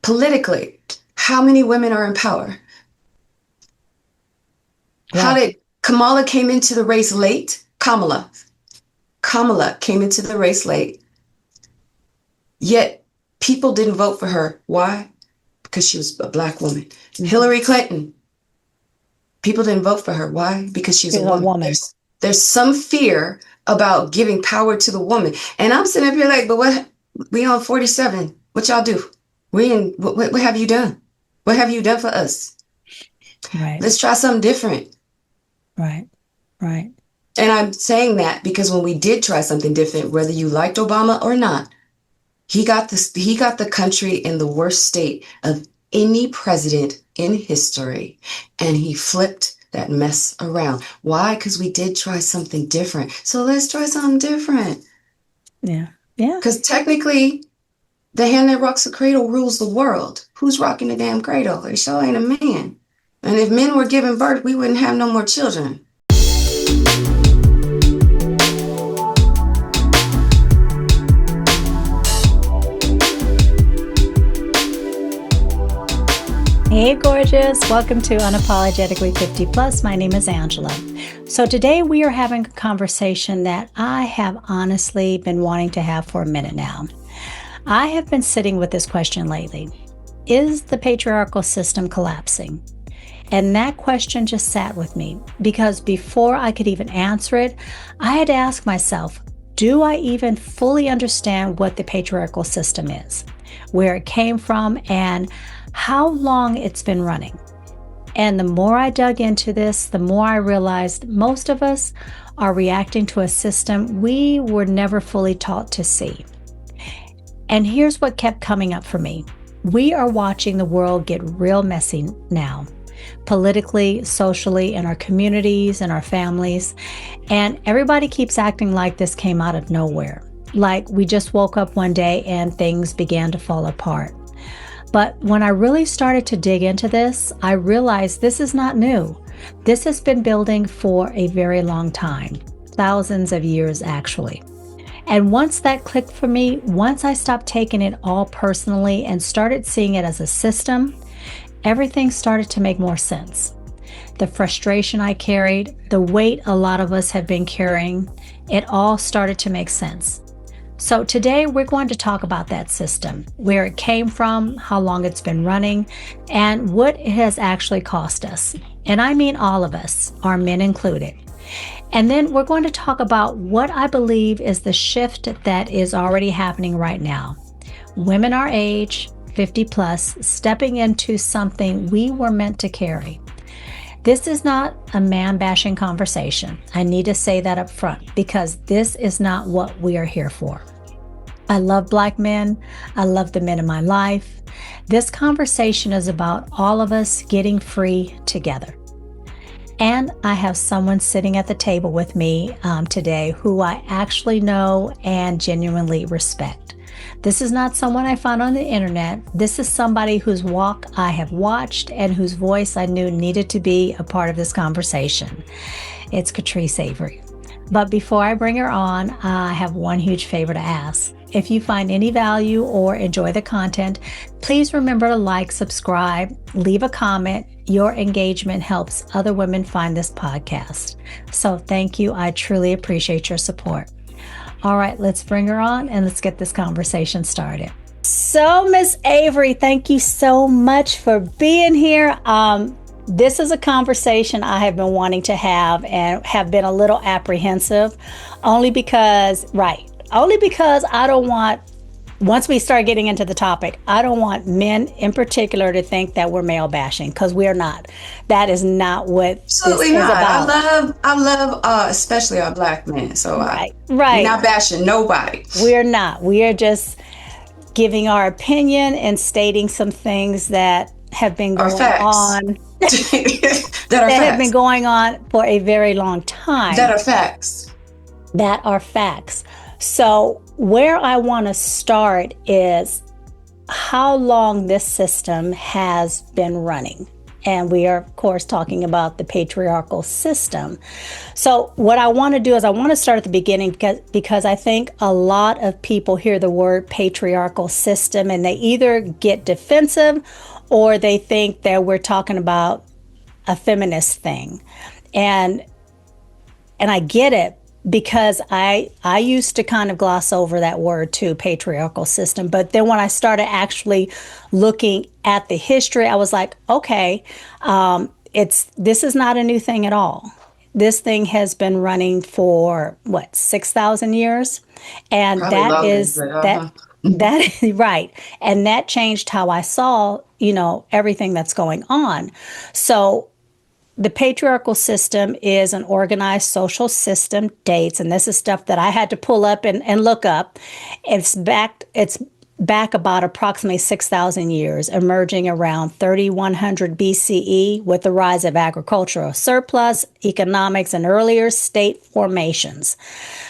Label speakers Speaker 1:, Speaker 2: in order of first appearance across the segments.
Speaker 1: Politically, how many women are in power?
Speaker 2: Right.
Speaker 1: How did Kamala came into the race late? Kamala came into the race late, yet people didn't vote for her. Why? Because she was a Black woman.
Speaker 2: Mm-hmm.
Speaker 1: Hillary Clinton, people didn't vote for her. Why? Because she's a woman. There's some fear about giving power to the woman. And I'm sitting up here like, but what? We on 47. What y'all do? What have you done? What have you done for us?
Speaker 2: Right.
Speaker 1: Let's try something different.
Speaker 2: Right. Right.
Speaker 1: And I'm saying that because when we did try something different, whether you liked Obama or not, he got the country in the worst state of any president in history. And he flipped that mess around. Why? Because we did try something different. So let's try something different.
Speaker 2: Yeah. Yeah.
Speaker 1: Because technically, the hand that rocks the cradle rules the world. Who's rocking the damn cradle? It sure ain't a man. And if men were giving birth, we wouldn't have no more children.
Speaker 2: Hey, gorgeous. Welcome to Unapologetically 50 Plus. My name is Angela. So today we are having a conversation that I have honestly been wanting to have for a minute now. I have been sitting with this question lately. Is the patriarchal system collapsing? And that question just sat with me because before I could even answer it, I had to ask myself, do I even fully understand what the patriarchal system is, where it came from, and how long it's been running? And the more I dug into this, the more I realized most of us are reacting to a system we were never fully taught to see. And here's what kept coming up for me. We are watching the world get real messy now, politically, socially, in our communities and our families. And everybody keeps acting like this came out of nowhere, like we just woke up one day and things began to fall apart. But when I really started to dig into this, I realized this is not new. This has been building for a very long time, thousands of years actually. And once that clicked for me, once I stopped taking it all personally and started seeing it as a system, everything started to make more sense. The frustration I carried, the weight a lot of us have been carrying, it all started to make sense. So today we're going to talk about that system, where it came from, how long it's been running, and what it has actually cost us. And I mean all of us, our men included. And then we're going to talk about what I believe is the shift that is already happening right now. Women our age, 50 plus, stepping into something we were meant to carry. This is not a man-bashing conversation. I need to say that up front because this is not what we are here for. I love Black men. I love the men in my life. This conversation is about all of us getting free together. And I have someone sitting at the table with me today who I actually know and genuinely respect. This is not someone I found on the internet. This is somebody whose walk I have watched and whose voice I knew needed to be a part of this conversation. It's Katrece Avery. But before I bring her on, I have one huge favor to ask. If you find any value or enjoy the content, please remember to like, subscribe, leave a comment. Your engagement helps other women find this podcast. So thank you. I truly appreciate your support. All right, let's bring her on and let's get this conversation started. So, Miss Avery, thank you so much for being here. This is a conversation I have been wanting to have and have been a little apprehensive only because I don't want, once we start getting into the topic, I don't want men in particular to think that we're male bashing, because we are not. That is not what
Speaker 1: Absolutely
Speaker 2: this is
Speaker 1: not.
Speaker 2: about.
Speaker 1: I love, especially our Black men. So
Speaker 2: Right.
Speaker 1: we're not bashing nobody.
Speaker 2: We're not. We are just giving our opinion and stating some things that have been going on.
Speaker 1: that
Speaker 2: have been going on for a very long time.
Speaker 1: That are facts.
Speaker 2: That are facts. So where I want to start is how long this system has been running. And we are, of course, talking about the patriarchal system. So, what I want to do is I want to start at the beginning because I think a lot of people hear the word patriarchal system and they either get defensive or they think that we're talking about a feminist thing. And I get it because I used to kind of gloss over that word too, patriarchal system. But then when I started actually looking at the history, I was like, okay, this is not a new thing at all. This thing has been running for what, 6,000 years, and
Speaker 1: Probably
Speaker 2: that
Speaker 1: longer,
Speaker 2: is
Speaker 1: but
Speaker 2: that. That right. And that changed how I saw, everything that's going on. So the patriarchal system is an organized social system, dates, and this is stuff that I had to pull up and look up. It's back about approximately 6,000 years, emerging around 3100 BCE with the rise of agricultural surplus, economics, and earlier state formations.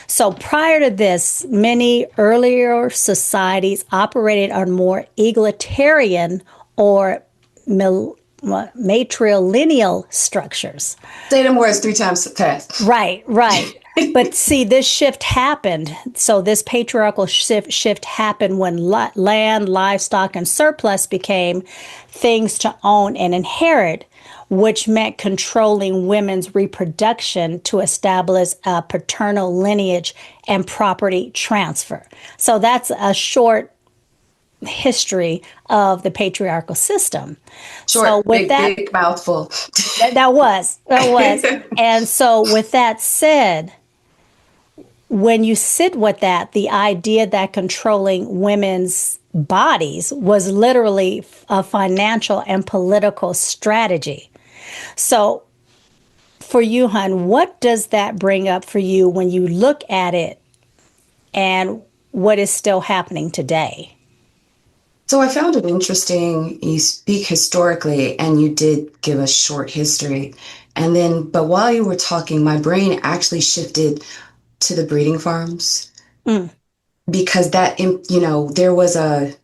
Speaker 2: So prior to this, many earlier societies operated on more egalitarian or matrilineal structures.
Speaker 1: Say them words 3 times fast.
Speaker 2: Right, right. But see, this shift happened. So this patriarchal shift happened when land, livestock, and surplus became things to own and inherit, which meant controlling women's reproduction to establish a paternal lineage and property transfer. So that's a short history of the patriarchal system. So
Speaker 1: Short,
Speaker 2: with
Speaker 1: big mouthful.
Speaker 2: that was. And so with that said, when you sit with that, the idea that controlling women's bodies was literally a financial and political strategy. So for you, hun, what does that bring up for you when you look at it and what is still happening today?
Speaker 1: So I found it interesting. You speak historically and you did give a short history. But while you were talking, my brain actually shifted to the breeding farms
Speaker 2: Mm,
Speaker 1: because there was a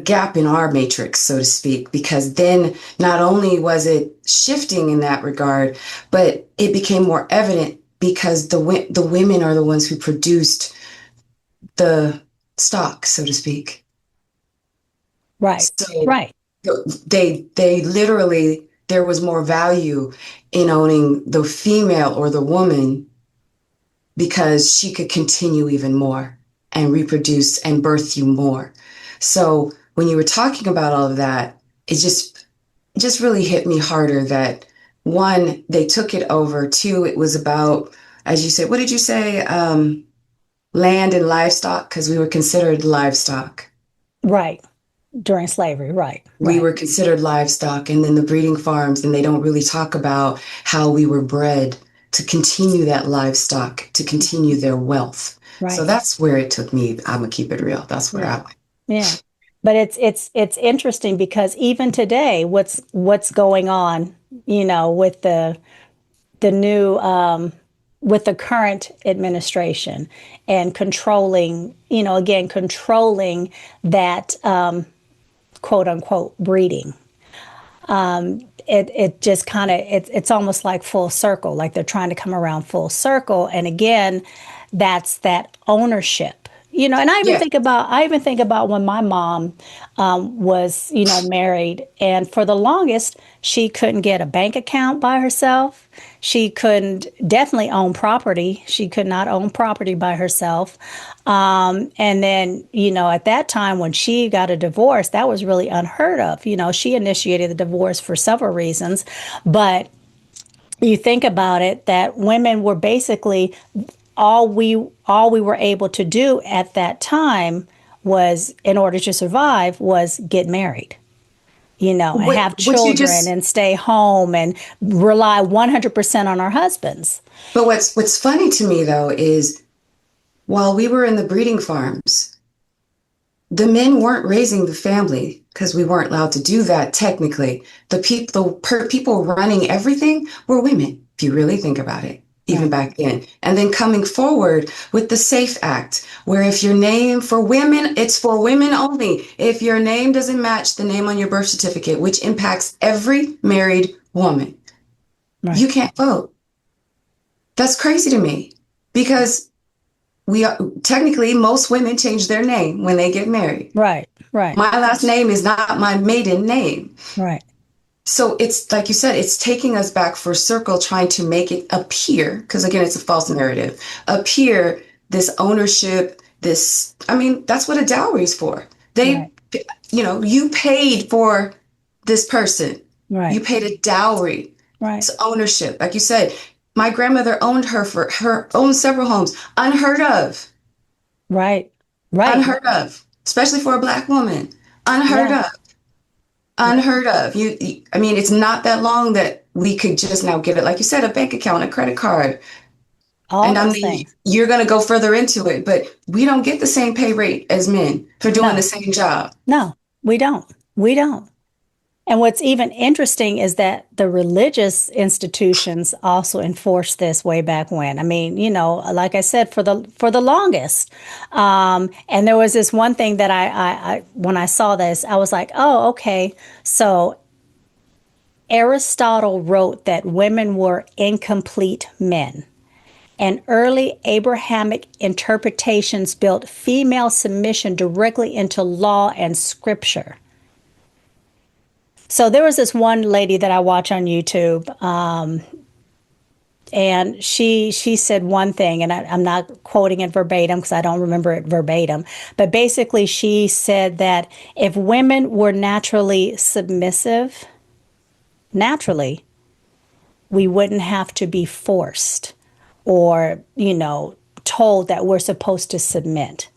Speaker 1: gap in our matrix, so to speak, because then not only was it shifting in that regard, but it became more evident because the women are the ones who produced the stock, so to speak.
Speaker 2: right,
Speaker 1: So
Speaker 2: right,
Speaker 1: they literally, there was more value in owning the female or the woman because she could continue even more and reproduce and birth you more. So when you were talking about all of that, it just really hit me harder that one, they took it over. Two, it was about, as you said, what did you say? Land and livestock, because we were considered livestock.
Speaker 2: right. During slavery, right,
Speaker 1: We
Speaker 2: right,
Speaker 1: were considered livestock, and then the breeding farms, and they don't really talk about how we were bred to continue that livestock, to continue their wealth. So
Speaker 2: right.
Speaker 1: that's where it took me. I'm gonna keep it real. That's where
Speaker 2: Yeah.
Speaker 1: I went.
Speaker 2: Yeah. But it's interesting because even today, what's going on, with the new with the current administration and controlling, again, controlling that quote unquote breeding. It just kind of it's almost like full circle, like they're trying to come around full circle. And again, that's that ownership. And
Speaker 1: Yeah.
Speaker 2: I even think about when my mom was, married, and for the longest, she couldn't get a bank account by herself. She couldn't definitely own property. She could not own property by herself. And then, at that time when she got a divorce, that was really unheard of. She initiated the divorce for several reasons, but you think about it, that women were basically all we were able to do at that time was, in order to survive, was get married, and
Speaker 1: What
Speaker 2: have
Speaker 1: what you
Speaker 2: children
Speaker 1: just
Speaker 2: and stay home and rely 100% on our husbands.
Speaker 1: but what's funny to me though is while we were in the breeding farms, the men weren't raising the family because we weren't allowed to do that technically. The people running everything were women, if you really think about it. even
Speaker 2: Right.
Speaker 1: back then. And then coming forward with the SAFE Act, where if your name for women, it's for women only. If your name doesn't match the name on your birth certificate, which impacts every married woman, you
Speaker 2: Right.
Speaker 1: can't vote. That's crazy to me because we are, technically most women change their name when they get married.
Speaker 2: Right. Right.
Speaker 1: My last name is not my maiden name.
Speaker 2: Right.
Speaker 1: So it's like you said, it's taking us back for a circle, trying to make it appear, because again, it's a false narrative, appear this ownership, this, I mean, that's what a dowry is for.
Speaker 2: Right.
Speaker 1: They, you paid for this person. You
Speaker 2: Right.
Speaker 1: paid a dowry.
Speaker 2: Right.
Speaker 1: It's ownership. Like you said, my grandmother owned her owned several homes.
Speaker 2: Right. Right.
Speaker 1: Unheard of, especially for a black woman. Unheard
Speaker 2: Yeah.
Speaker 1: of.
Speaker 2: Yeah.
Speaker 1: Unheard of. I mean, it's not that long that we could just now get it, like you said, a bank account, a credit card.
Speaker 2: All
Speaker 1: And I
Speaker 2: those
Speaker 1: mean,
Speaker 2: things.
Speaker 1: you're going to go further into it, but we don't get the same pay rate as men for doing the
Speaker 2: No.
Speaker 1: same job.
Speaker 2: No, we don't. We don't. And what's even interesting is that the religious institutions also enforced this way back when. I mean, like I said, for the longest. And there was this one thing that I when I saw this, I was like, oh, okay. So Aristotle wrote that women were incomplete men. And early Abrahamic interpretations built female submission directly into law and scripture. So there was this one lady that I watch on YouTube, and she said one thing, and I'm not quoting it verbatim because I don't remember it verbatim, but basically she said that if women were naturally submissive, naturally, we wouldn't have to be forced or, told that we're supposed to submit.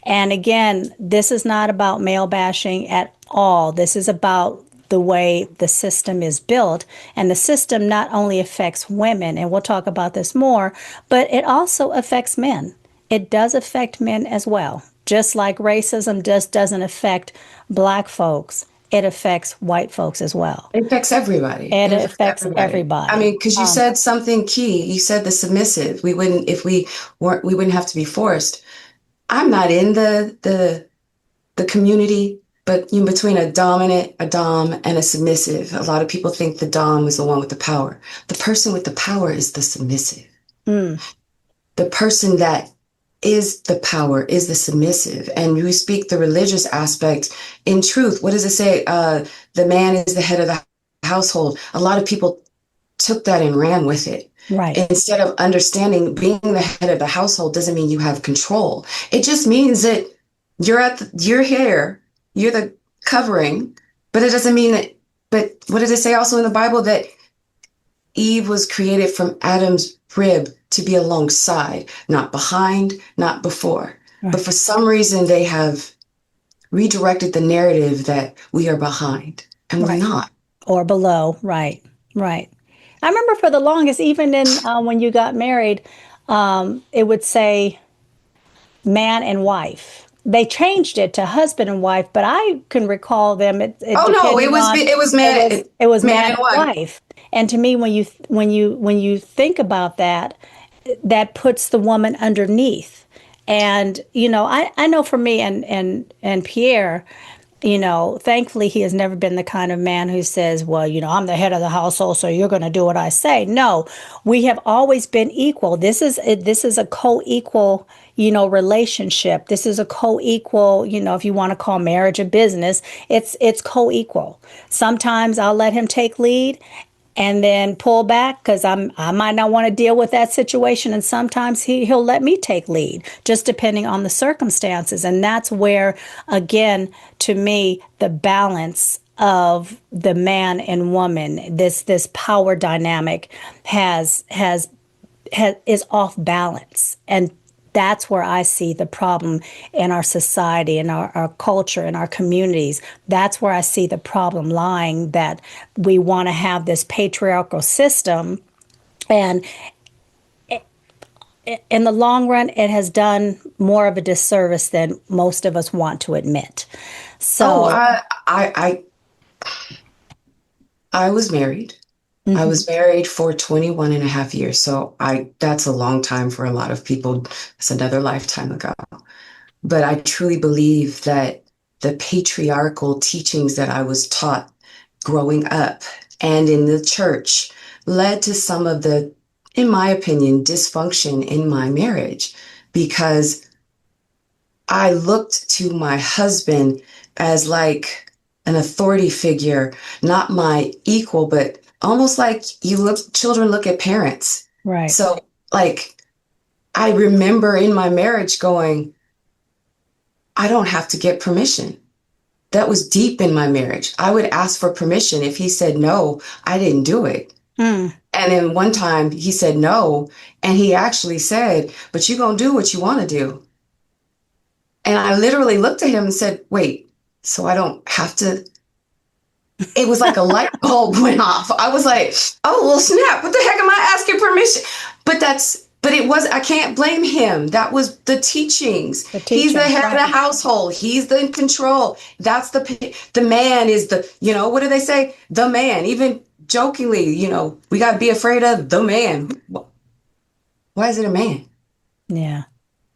Speaker 2: And again, this is not about male bashing at all. This is about the way the system is built. And the system not only affects women, and we'll talk about this more, but it also affects men. It does affect men as well. Just like racism just doesn't affect black folks, it affects white folks as well.
Speaker 1: It affects everybody.
Speaker 2: And
Speaker 1: It
Speaker 2: it
Speaker 1: affects
Speaker 2: affects
Speaker 1: everybody. I
Speaker 2: everybody.
Speaker 1: mean, because you said something key. You said the submissive. We wouldn't, if we weren't, we wouldn't have to be forced. I'm not in the community, but between a dominant, a dom, and a submissive, a lot of people think the dom is the one with the power. The person with the power is the submissive.
Speaker 2: Mm,
Speaker 1: The person that is the power is the submissive. And we speak the religious aspect. In truth, what does it say? The man is the head of the household. A lot of people took that and ran with it.
Speaker 2: right,
Speaker 1: Instead of understanding being the head of the household doesn't mean you have control. It just means that you're here, you're the covering, but it doesn't mean that, but what does it say also in the Bible that Eve was created from Adam's rib to be alongside, not behind, not before. But
Speaker 2: right.
Speaker 1: for some reason, they have redirected the narrative that we are behind, and we're
Speaker 2: Right.
Speaker 1: not.
Speaker 2: Or below. Right. Right. I remember for the longest, even in when you got married, it would say man and wife. They changed it to husband and wife, but I can recall them. It
Speaker 1: Oh no,
Speaker 2: depending on
Speaker 1: it was
Speaker 2: it was
Speaker 1: man
Speaker 2: man
Speaker 1: and
Speaker 2: and
Speaker 1: wife.
Speaker 2: wife. And to me, when you think about that, that puts the woman underneath. And I know for me and Pierre, thankfully he has never been the kind of man who says, well, I'm the head of the household, so you're going to do what I say. No, we have always been equal. This is a co-equal, relationship. This is a co-equal, if you want to call marriage a business, it's co-equal. Sometimes I'll let him take lead and then pull back because I might not want to deal with that situation. And sometimes he'll let me take lead, just depending on the circumstances. And that's where, again, to me, the balance of the man and woman, this power dynamic is off balance. And that's where I see the problem in our society, in our culture, in our communities. That's where I see the problem lying, that we want to have this patriarchal system. And in the long run, it has done more of a disservice than most of us want to admit.
Speaker 1: Oh,
Speaker 2: So,
Speaker 1: I was married. I
Speaker 2: Hmm.
Speaker 1: was married for 21 and a half years. So that's a long time for a lot of people. It's another lifetime ago. But I truly believe that the patriarchal teachings that I was taught growing up and in the church led to some of the, in my opinion, dysfunction in my marriage because I looked to my husband as like an authority figure, not my equal, but almost like children look at parents.
Speaker 2: Right.
Speaker 1: So, like, I remember in my marriage going, I don't have to get permission. That was deep in my marriage. I would ask for permission. If he said no, I didn't do it.
Speaker 2: Mm.
Speaker 1: And then one time he said no, and he actually said, but you're going to do what you want to do. And I literally looked at him and said, wait, so I don't have to. It was like a light bulb went off. I was like, oh, well, snap. What the heck am I asking permission? But it was, I can't blame him. That was the teachings.
Speaker 2: The
Speaker 1: He's the
Speaker 2: teachings,
Speaker 1: head of
Speaker 2: right?
Speaker 1: the household. He's the in control. That's the man is the, what do they say? The man, even jokingly, we got to be afraid of the man. Why is it a man?
Speaker 2: Yeah,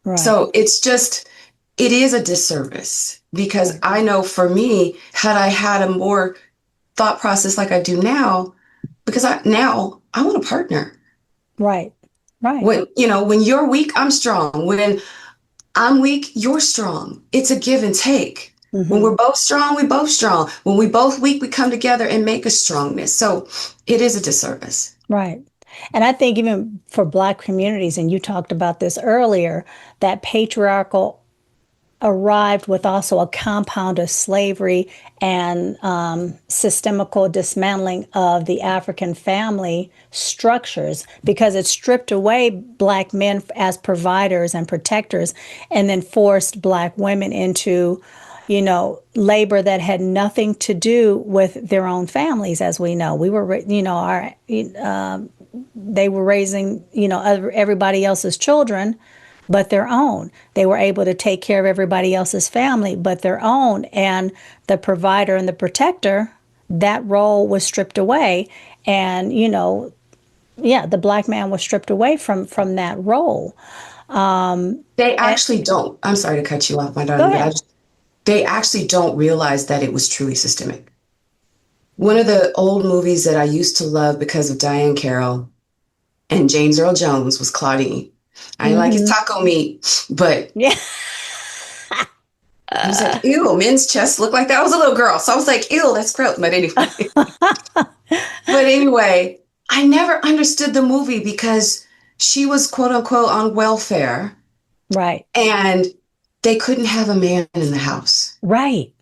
Speaker 2: right.
Speaker 1: So it is a disservice because I know for me, had I had a more thought process like I do now, because now I want a partner.
Speaker 2: Right. Right.
Speaker 1: When you're weak, I'm strong. When I'm weak, you're strong. It's a give and take. When
Speaker 2: Hmm.
Speaker 1: we're both strong, we both strong. When we both weak, we come together and make a strongness. So it is a disservice.
Speaker 2: Right. And I think even for Black communities, and you talked about this earlier, that patriarchal arrived with also a compound of slavery and systemical dismantling of the African family structures because it stripped away Black men as providers and protectors and then forced Black women into labor that had nothing to do with their own families. As we know, we were, our they were raising, everybody else's children, but their own. They were able to take care of everybody else's family, but their own. And the provider and the protector, that role was stripped away. And, yeah, the Black man was stripped away from that role.
Speaker 1: They
Speaker 2: And
Speaker 1: actually don't. I'm sorry to cut you off, my
Speaker 2: go
Speaker 1: darling, but
Speaker 2: ahead.
Speaker 1: they actually don't realize that it was truly systemic. One of the old movies that I used to love because of Diane Carroll and James Earl Jones was Claudine. I didn't like his
Speaker 2: Hmm.
Speaker 1: taco meat, but
Speaker 2: Yeah.
Speaker 1: I was like, ew, men's chests look like that. I was a little girl. So I was like, ew, that's gross. But anyway, but anyway, I never understood the movie because she was quote unquote on welfare
Speaker 2: Right.
Speaker 1: and they couldn't have a man in the house.
Speaker 2: Right.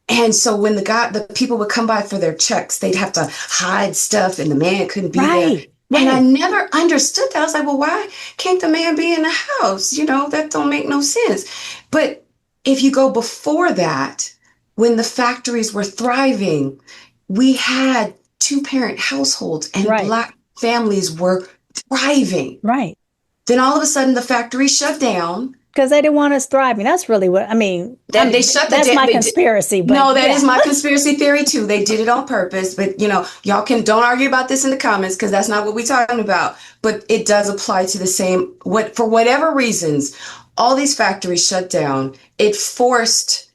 Speaker 1: And so when the people would come by for their checks, they'd have to hide stuff and the man couldn't be there.
Speaker 2: Right.
Speaker 1: And I
Speaker 2: Right.
Speaker 1: never understood that. I was like, well, why can't the man be in the house? That don't make no sense. But if you go before that, when the factories were thriving, we had two-parent households and
Speaker 2: Right.
Speaker 1: Black families were thriving.
Speaker 2: Right.
Speaker 1: Then all of a sudden the factory shut down.
Speaker 2: Because they didn't want us thriving. That's really what I mean.
Speaker 1: That they shut the
Speaker 2: That's
Speaker 1: dam.
Speaker 2: my conspiracy, but
Speaker 1: No, that is
Speaker 2: yeah.
Speaker 1: my conspiracy theory too. They did it on purpose, but y'all don't argue about this in the comments because that's not what we're talking about. But it does apply to the same for whatever reasons, all these factories shut down. It forced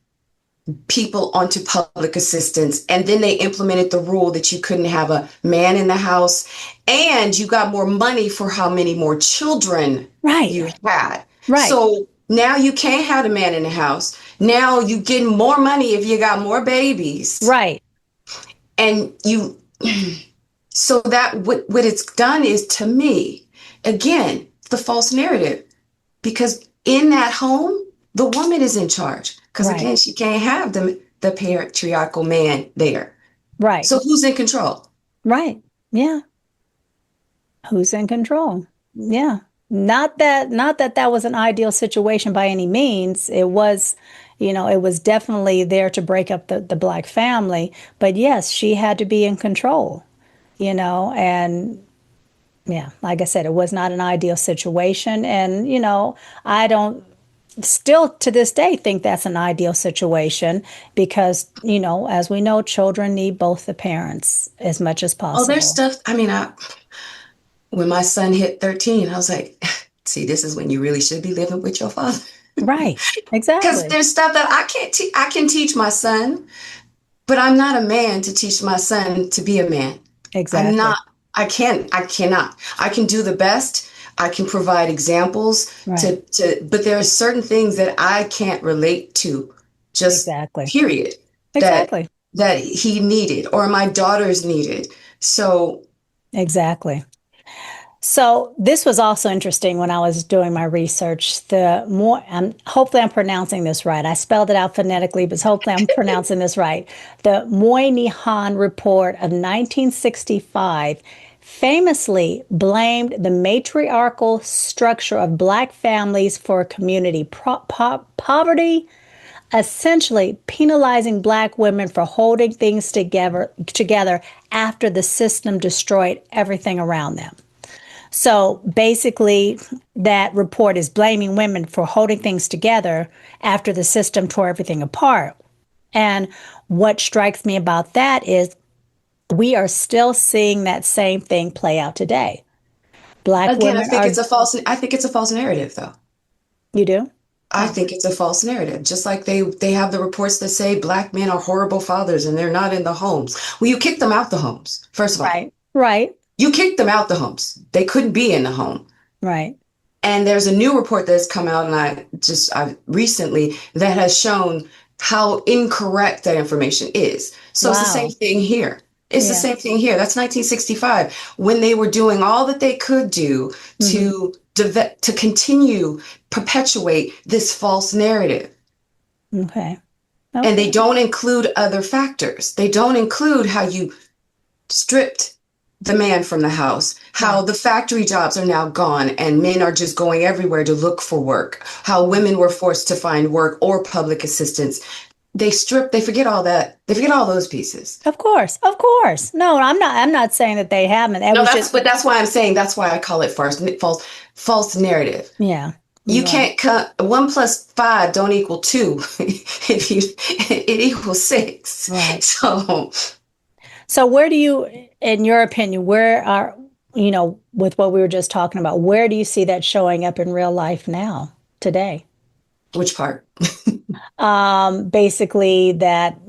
Speaker 1: people onto public assistance, and then they implemented the rule that you couldn't have a man in the house, and you got more money for how many more children
Speaker 2: Right.
Speaker 1: you had.
Speaker 2: Right.
Speaker 1: So now you can't have a man in the house. Now you get more money if you got more babies.
Speaker 2: Right.
Speaker 1: And so that what it's done is to me, again, the false narrative. Because in that home, the woman is in charge. Because
Speaker 2: Right.
Speaker 1: again, she can't have the patriarchal man there.
Speaker 2: Right.
Speaker 1: So who's in control?
Speaker 2: Right. Yeah. Who's in control? Yeah. Not that was an ideal situation by any means. It was, it was definitely there to break up the Black family. But yes, she had to be in control, and yeah, like I said, it was not an ideal situation. And, I don't still to this day think that's an ideal situation because, as we know, children need both the parents as much as
Speaker 1: Oh, there's
Speaker 2: possible.
Speaker 1: stuff. I mean, when my son hit 13, I was like, see, this is when you really should be living with your father.
Speaker 2: Right.
Speaker 1: Because
Speaker 2: Exactly.
Speaker 1: there's stuff that I can't teach. I can teach my son, but I'm not a man to teach my son to be a man. I'm
Speaker 2: Exactly.
Speaker 1: not, I cannot. I can do the best. I can provide examples
Speaker 2: Right.
Speaker 1: but there are certain things that I can't relate to, just
Speaker 2: Exactly.
Speaker 1: period, that
Speaker 2: Exactly.
Speaker 1: that he needed or my daughters needed. So
Speaker 2: Exactly. So this was also interesting when I was doing my research. Hopefully I'm pronouncing this right. I spelled it out phonetically, but hopefully I'm pronouncing this right. The Moynihan Report of 1965 famously blamed the matriarchal structure of Black families for community poverty, essentially penalizing Black women for holding things together after the system destroyed everything around them. So basically, that report is blaming women for holding things together after the system tore everything apart. And what strikes me about that is we are still seeing that same thing play out today. Black
Speaker 1: again,
Speaker 2: women are,
Speaker 1: I think it's a false narrative though.
Speaker 2: you do?
Speaker 1: I
Speaker 2: Oh,
Speaker 1: think it's a false narrative. Just like they have the reports that say Black men are horrible fathers and they're not in the homes. Well, you kick them out the homes, first of all.
Speaker 2: right, right,
Speaker 1: You kicked them out the homes. They couldn't be in the home.
Speaker 2: right.
Speaker 1: And there's a new report that's come out, and I recently that has shown how incorrect that information is. So it's the same
Speaker 2: Wow.
Speaker 1: thing here. It's the
Speaker 2: Yeah.
Speaker 1: same thing here. That's 1965 when they were doing all that they could do
Speaker 2: Hmm.
Speaker 1: to continue perpetuate this false narrative.
Speaker 2: Okay.
Speaker 1: And
Speaker 2: Okay.
Speaker 1: they don't include other factors. They don't include how you stripped the man from the house, how
Speaker 2: Right.
Speaker 1: the factory jobs are now gone and men are just going everywhere to look for work, how women were forced to find work or public assistance. They forget all that. They forget all those pieces.
Speaker 2: Of course. Of course. No, I'm not saying that they haven't. That
Speaker 1: No,
Speaker 2: was just,
Speaker 1: but that's why I'm saying that's why I call it false narrative.
Speaker 2: yeah.
Speaker 1: You
Speaker 2: You're right.
Speaker 1: can't cut 1 + 5 don't equal 2 if you it equals 6.
Speaker 2: Right.
Speaker 1: So
Speaker 2: So where do you, in your opinion, with what we were just talking about, where do you see that showing up in real life now, today?
Speaker 1: which part?
Speaker 2: Basically that,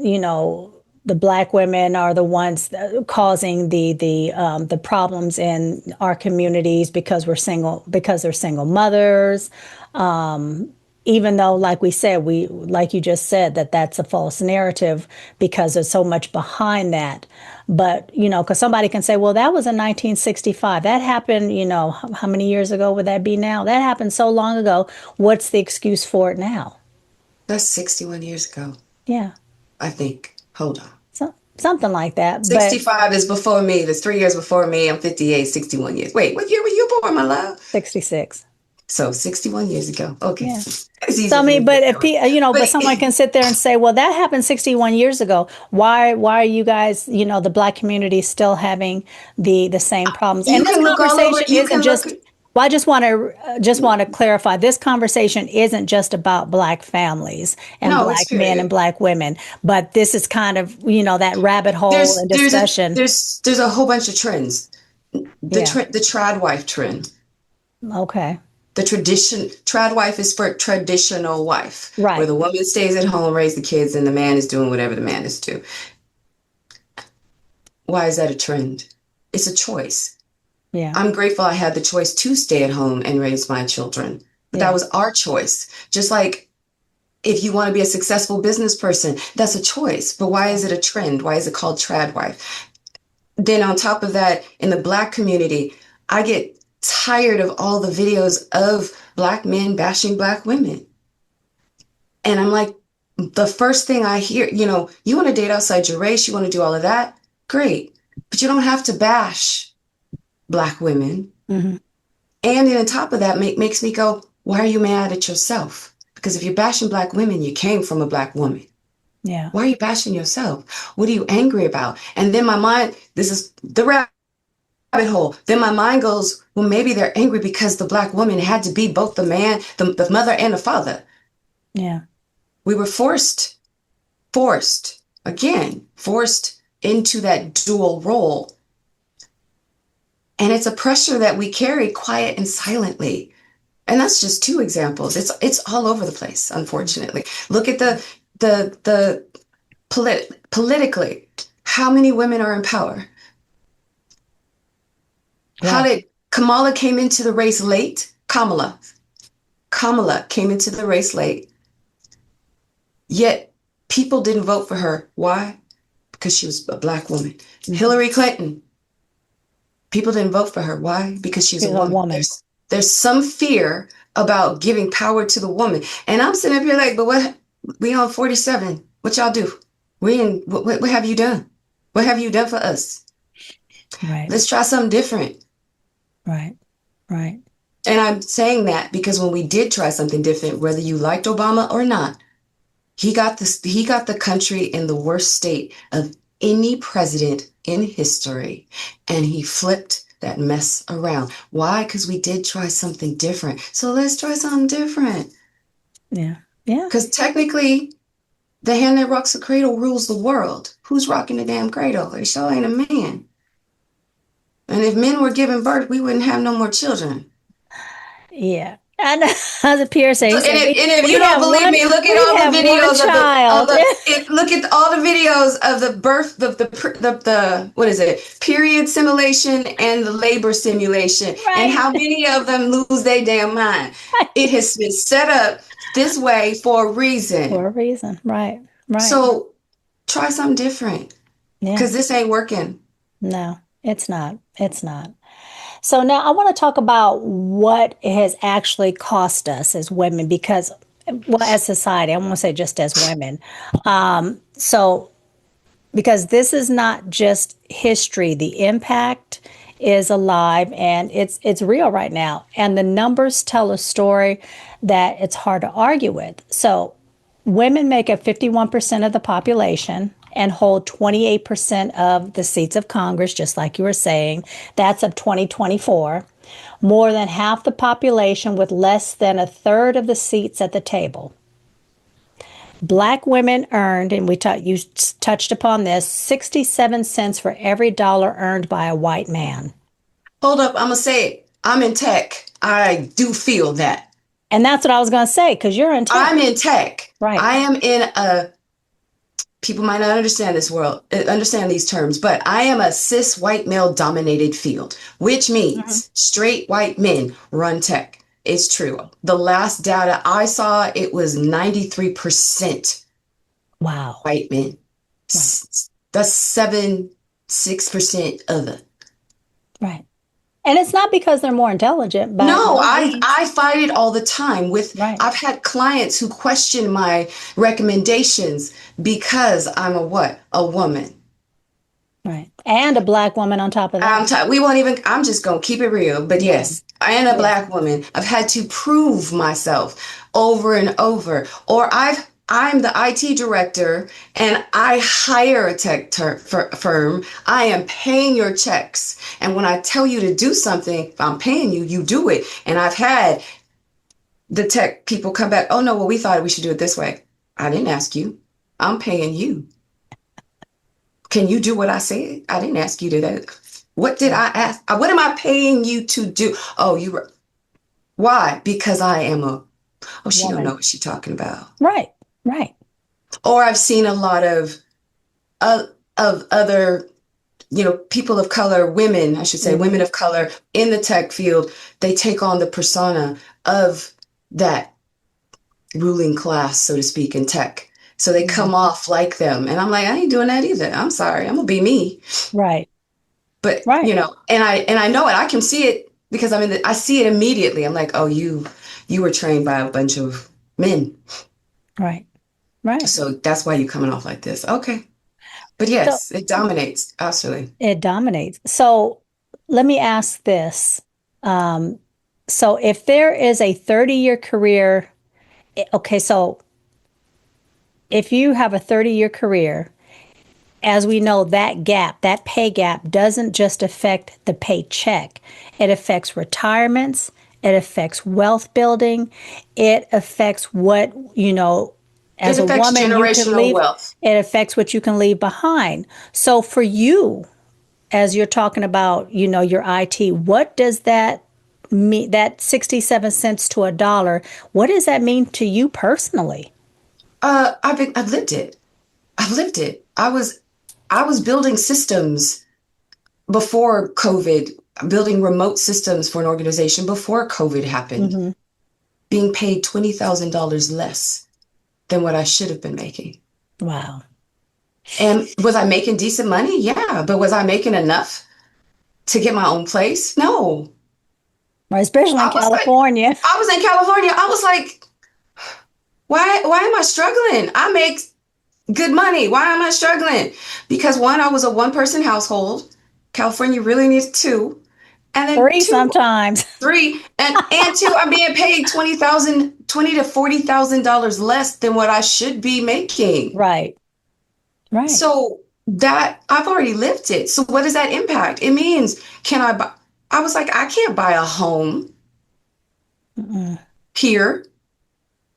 Speaker 2: the Black women are the ones causing the problems in our communities because they're single mothers. Even though, like we said, like you just said, that's a false narrative because there's so much behind that. But, because somebody can say, well, that was in 1965. That happened, how many years ago would that be now? That happened so long ago. What's the excuse for it now?
Speaker 1: That's 61 years ago,
Speaker 2: Yeah.
Speaker 1: I think. Hold on.
Speaker 2: Something like that. But
Speaker 1: 65 is before me. That's 3 years before me. I'm 58, 61 years. Wait, what year were you born, my love?
Speaker 2: 66.
Speaker 1: So 61 years ago. Okay.
Speaker 2: Yeah.
Speaker 1: It's
Speaker 2: So I
Speaker 1: easier for me
Speaker 2: mean,
Speaker 1: to
Speaker 2: but
Speaker 1: get
Speaker 2: if
Speaker 1: that one. But
Speaker 2: but someone can sit there and say, "Well, that happened 61 years ago. Why are you guys, the Black community still having the same problems?" And
Speaker 1: you
Speaker 2: this
Speaker 1: can look all over,
Speaker 2: conversation
Speaker 1: you
Speaker 2: isn't
Speaker 1: can look.
Speaker 2: just. Well, I just want to clarify. This conversation isn't just about Black families and
Speaker 1: No, it's
Speaker 2: Black men and
Speaker 1: period.
Speaker 2: Black women, but this is kind of that rabbit hole and discussion.
Speaker 1: There's a whole bunch of trends.
Speaker 2: Yeah.
Speaker 1: The trad wife trend.
Speaker 2: Okay.
Speaker 1: The tradition trad wife is for traditional wife, where
Speaker 2: Right.
Speaker 1: the woman stays at home, raise the kids, and the man is doing whatever the man is doing. Why is that a trend? It's a choice.
Speaker 2: Yeah.
Speaker 1: I'm grateful I had the choice to stay at home and raise my children. But that
Speaker 2: Yeah.
Speaker 1: was our choice. Just like if you want to be a successful business person, that's a choice. But why is it a trend? Why is it called trad wife? Then on top of that, in the Black community, I get tired of all the videos of Black men bashing Black women. And I'm like, the first thing I hear, you want to date outside your race, you want to do all of that, great. But you don't have to bash Black women.
Speaker 2: Hmm.
Speaker 1: And then on top of that, makes me go, why are you mad at yourself? Because if you're bashing Black women, you came from a Black woman.
Speaker 2: Yeah.
Speaker 1: Why are you bashing yourself? What are you angry about? And then my mind, this is the rabbit hole. Then my mind goes, well, maybe they're angry because the Black woman had to be both the man, the mother, and the father.
Speaker 2: Yeah.
Speaker 1: We were forced into that dual role. And it's a pressure that we carry quiet and silently. And that's just two examples. It's all over the place, unfortunately. Look at the politically, how many women are in power? How
Speaker 2: Right.
Speaker 1: did Kamala came into the race late? Kamala came into the race late, yet people didn't vote for her. Why? Because she was a black woman.
Speaker 2: Mhm.
Speaker 1: Hillary Clinton, people didn't vote for her. Why? Because she's a
Speaker 2: She's a
Speaker 1: woman.
Speaker 2: woman.
Speaker 1: There's some fear about giving power to the woman. And I'm sitting up here like, but what, we on 47. What y'all do? What have you done? What have you done for us?
Speaker 2: Right.
Speaker 1: Let's try something different.
Speaker 2: Right. Right.
Speaker 1: And I'm saying that because when we did try something different, whether you liked Obama or not, he got the country in the worst state of any president in history. And he flipped that mess around. Why? Because we did try something different. So let's try something different.
Speaker 2: Yeah. Yeah.
Speaker 1: Because technically, the hand that rocks the cradle rules the world. Who's rocking the damn cradle? It sure ain't a man. And if men were giving birth, we wouldn't have no more children.
Speaker 2: Yeah. And as a peer said,
Speaker 1: So,
Speaker 2: he said,
Speaker 1: and if you don't believe me, look at
Speaker 2: we'd
Speaker 1: all the
Speaker 2: have one
Speaker 1: videos
Speaker 2: child.
Speaker 1: look at all the videos of the birth, the what is it, period simulation and the labor simulation, and
Speaker 2: Right.
Speaker 1: how many of them lose their damn mind. It has been set up this way for a
Speaker 2: For
Speaker 1: reason.
Speaker 2: a reason. Right. Right.
Speaker 1: So try something different,
Speaker 2: Yeah.
Speaker 1: because this ain't working.
Speaker 2: No, it's not. It's not. So now I want to talk about what it has actually cost us as women because, well, as society, I won't say just as women. So because this is not just history, the impact is alive and it's real right now. And the numbers tell a story that it's hard to argue with. So women make up 51% of the population and hold 28% of the seats of Congress, just like you were saying. That's of 2024. More than half the population with less than a third of the seats at the table. Black women earned, and you touched upon this, 67 cents for every dollar earned by a white man.
Speaker 1: Hold up, I'm gonna say it. I'm in tech. I do feel that.
Speaker 2: And that's what I was going to say, because you're in
Speaker 1: I'm
Speaker 2: tech.
Speaker 1: in tech.
Speaker 2: Right.
Speaker 1: I am in a people might not understand these terms, but I am a cis white male dominated field, which
Speaker 2: Mhm.
Speaker 1: means straight white men run tech. It's true. The last data I saw, it was 93%
Speaker 2: Wow.
Speaker 1: white men.
Speaker 2: Right.
Speaker 1: That's 6% other.
Speaker 2: Right. And it's not because they're more intelligent, by
Speaker 1: No,
Speaker 2: no
Speaker 1: I
Speaker 2: means.
Speaker 1: I fight it all the time with
Speaker 2: Right.
Speaker 1: I've had clients who question my recommendations because I'm a what? A woman.
Speaker 2: Right. And a black woman on top of that.
Speaker 1: We won't even, I'm just going to keep it real. But
Speaker 2: Yeah.
Speaker 1: yes, I am a
Speaker 2: Yeah.
Speaker 1: black woman. I've had to prove myself over and over. Or I'm the IT director and I hire a firm. I am paying your checks. And when I tell you to do something, if I'm paying you, you do it. And I've had the tech people come back, oh no, well, we thought we should do it this way. I didn't ask you. I'm paying you. Can you do what I said? I didn't ask you to do that. What did
Speaker 2: Right.
Speaker 1: I ask? What am I paying you to do? Oh, you were. Why? Because I am a. Oh, she don't know
Speaker 2: Woman.
Speaker 1: what she's talking about.
Speaker 2: Right. Right.
Speaker 1: Or I've seen a lot uh, of other, people of color, women, I should say,
Speaker 2: Hmm.
Speaker 1: women of color in the tech field. They take on the persona of that ruling class, so to speak, in tech. So they
Speaker 2: Hmm.
Speaker 1: come off like them. And I'm like, I ain't doing that either. I'm sorry. I'm gonna be me.
Speaker 2: Right.
Speaker 1: But
Speaker 2: Right.
Speaker 1: and I know it. I can see it because I see it immediately. I'm like, oh, you were trained by a bunch of men.
Speaker 2: Right. Right.
Speaker 1: So that's why you're coming off like this. Okay. But
Speaker 2: So
Speaker 1: yes, it dominates. Absolutely.
Speaker 2: it dominates. So let me ask this. Um, so if there is a 30-year career, okay, so if you have a 30-year career, as we know, that gap, that pay gap doesn't just affect the paycheck. It affects retirements, It affects wealth building. It affects what,
Speaker 1: It
Speaker 2: as a
Speaker 1: affects
Speaker 2: woman, you can
Speaker 1: generational
Speaker 2: leave.
Speaker 1: wealth.
Speaker 2: It affects what you can leave behind. So for you, as you're talking about, your IT, what does that mean? That 67 cents to a dollar, what does that mean to you personally?
Speaker 1: I've lived it. I've lived it. I was building systems before COVID, building remote systems for an organization before COVID happened,
Speaker 2: Hmm.
Speaker 1: being paid $20,000 less than what I should have been making.
Speaker 2: Wow.
Speaker 1: And was I making decent money? Yeah, but was I making enough to get my own place? No.
Speaker 2: Right, especially in
Speaker 1: I was like,
Speaker 2: California.
Speaker 1: I was in California. I was like, why am I struggling? I make good money. Why am I struggling? Because one, I was a one-person household. California really needs two. And then
Speaker 2: Three
Speaker 1: two,
Speaker 2: sometimes.
Speaker 1: three, and two, I'm being paid twenty to $40,000 less than what I should be making.
Speaker 2: Right. Right.
Speaker 1: So that I've already lived it. So what does that impact? It means, can I buy? I was like, I can't buy a home
Speaker 2: Mm-mm.
Speaker 1: here.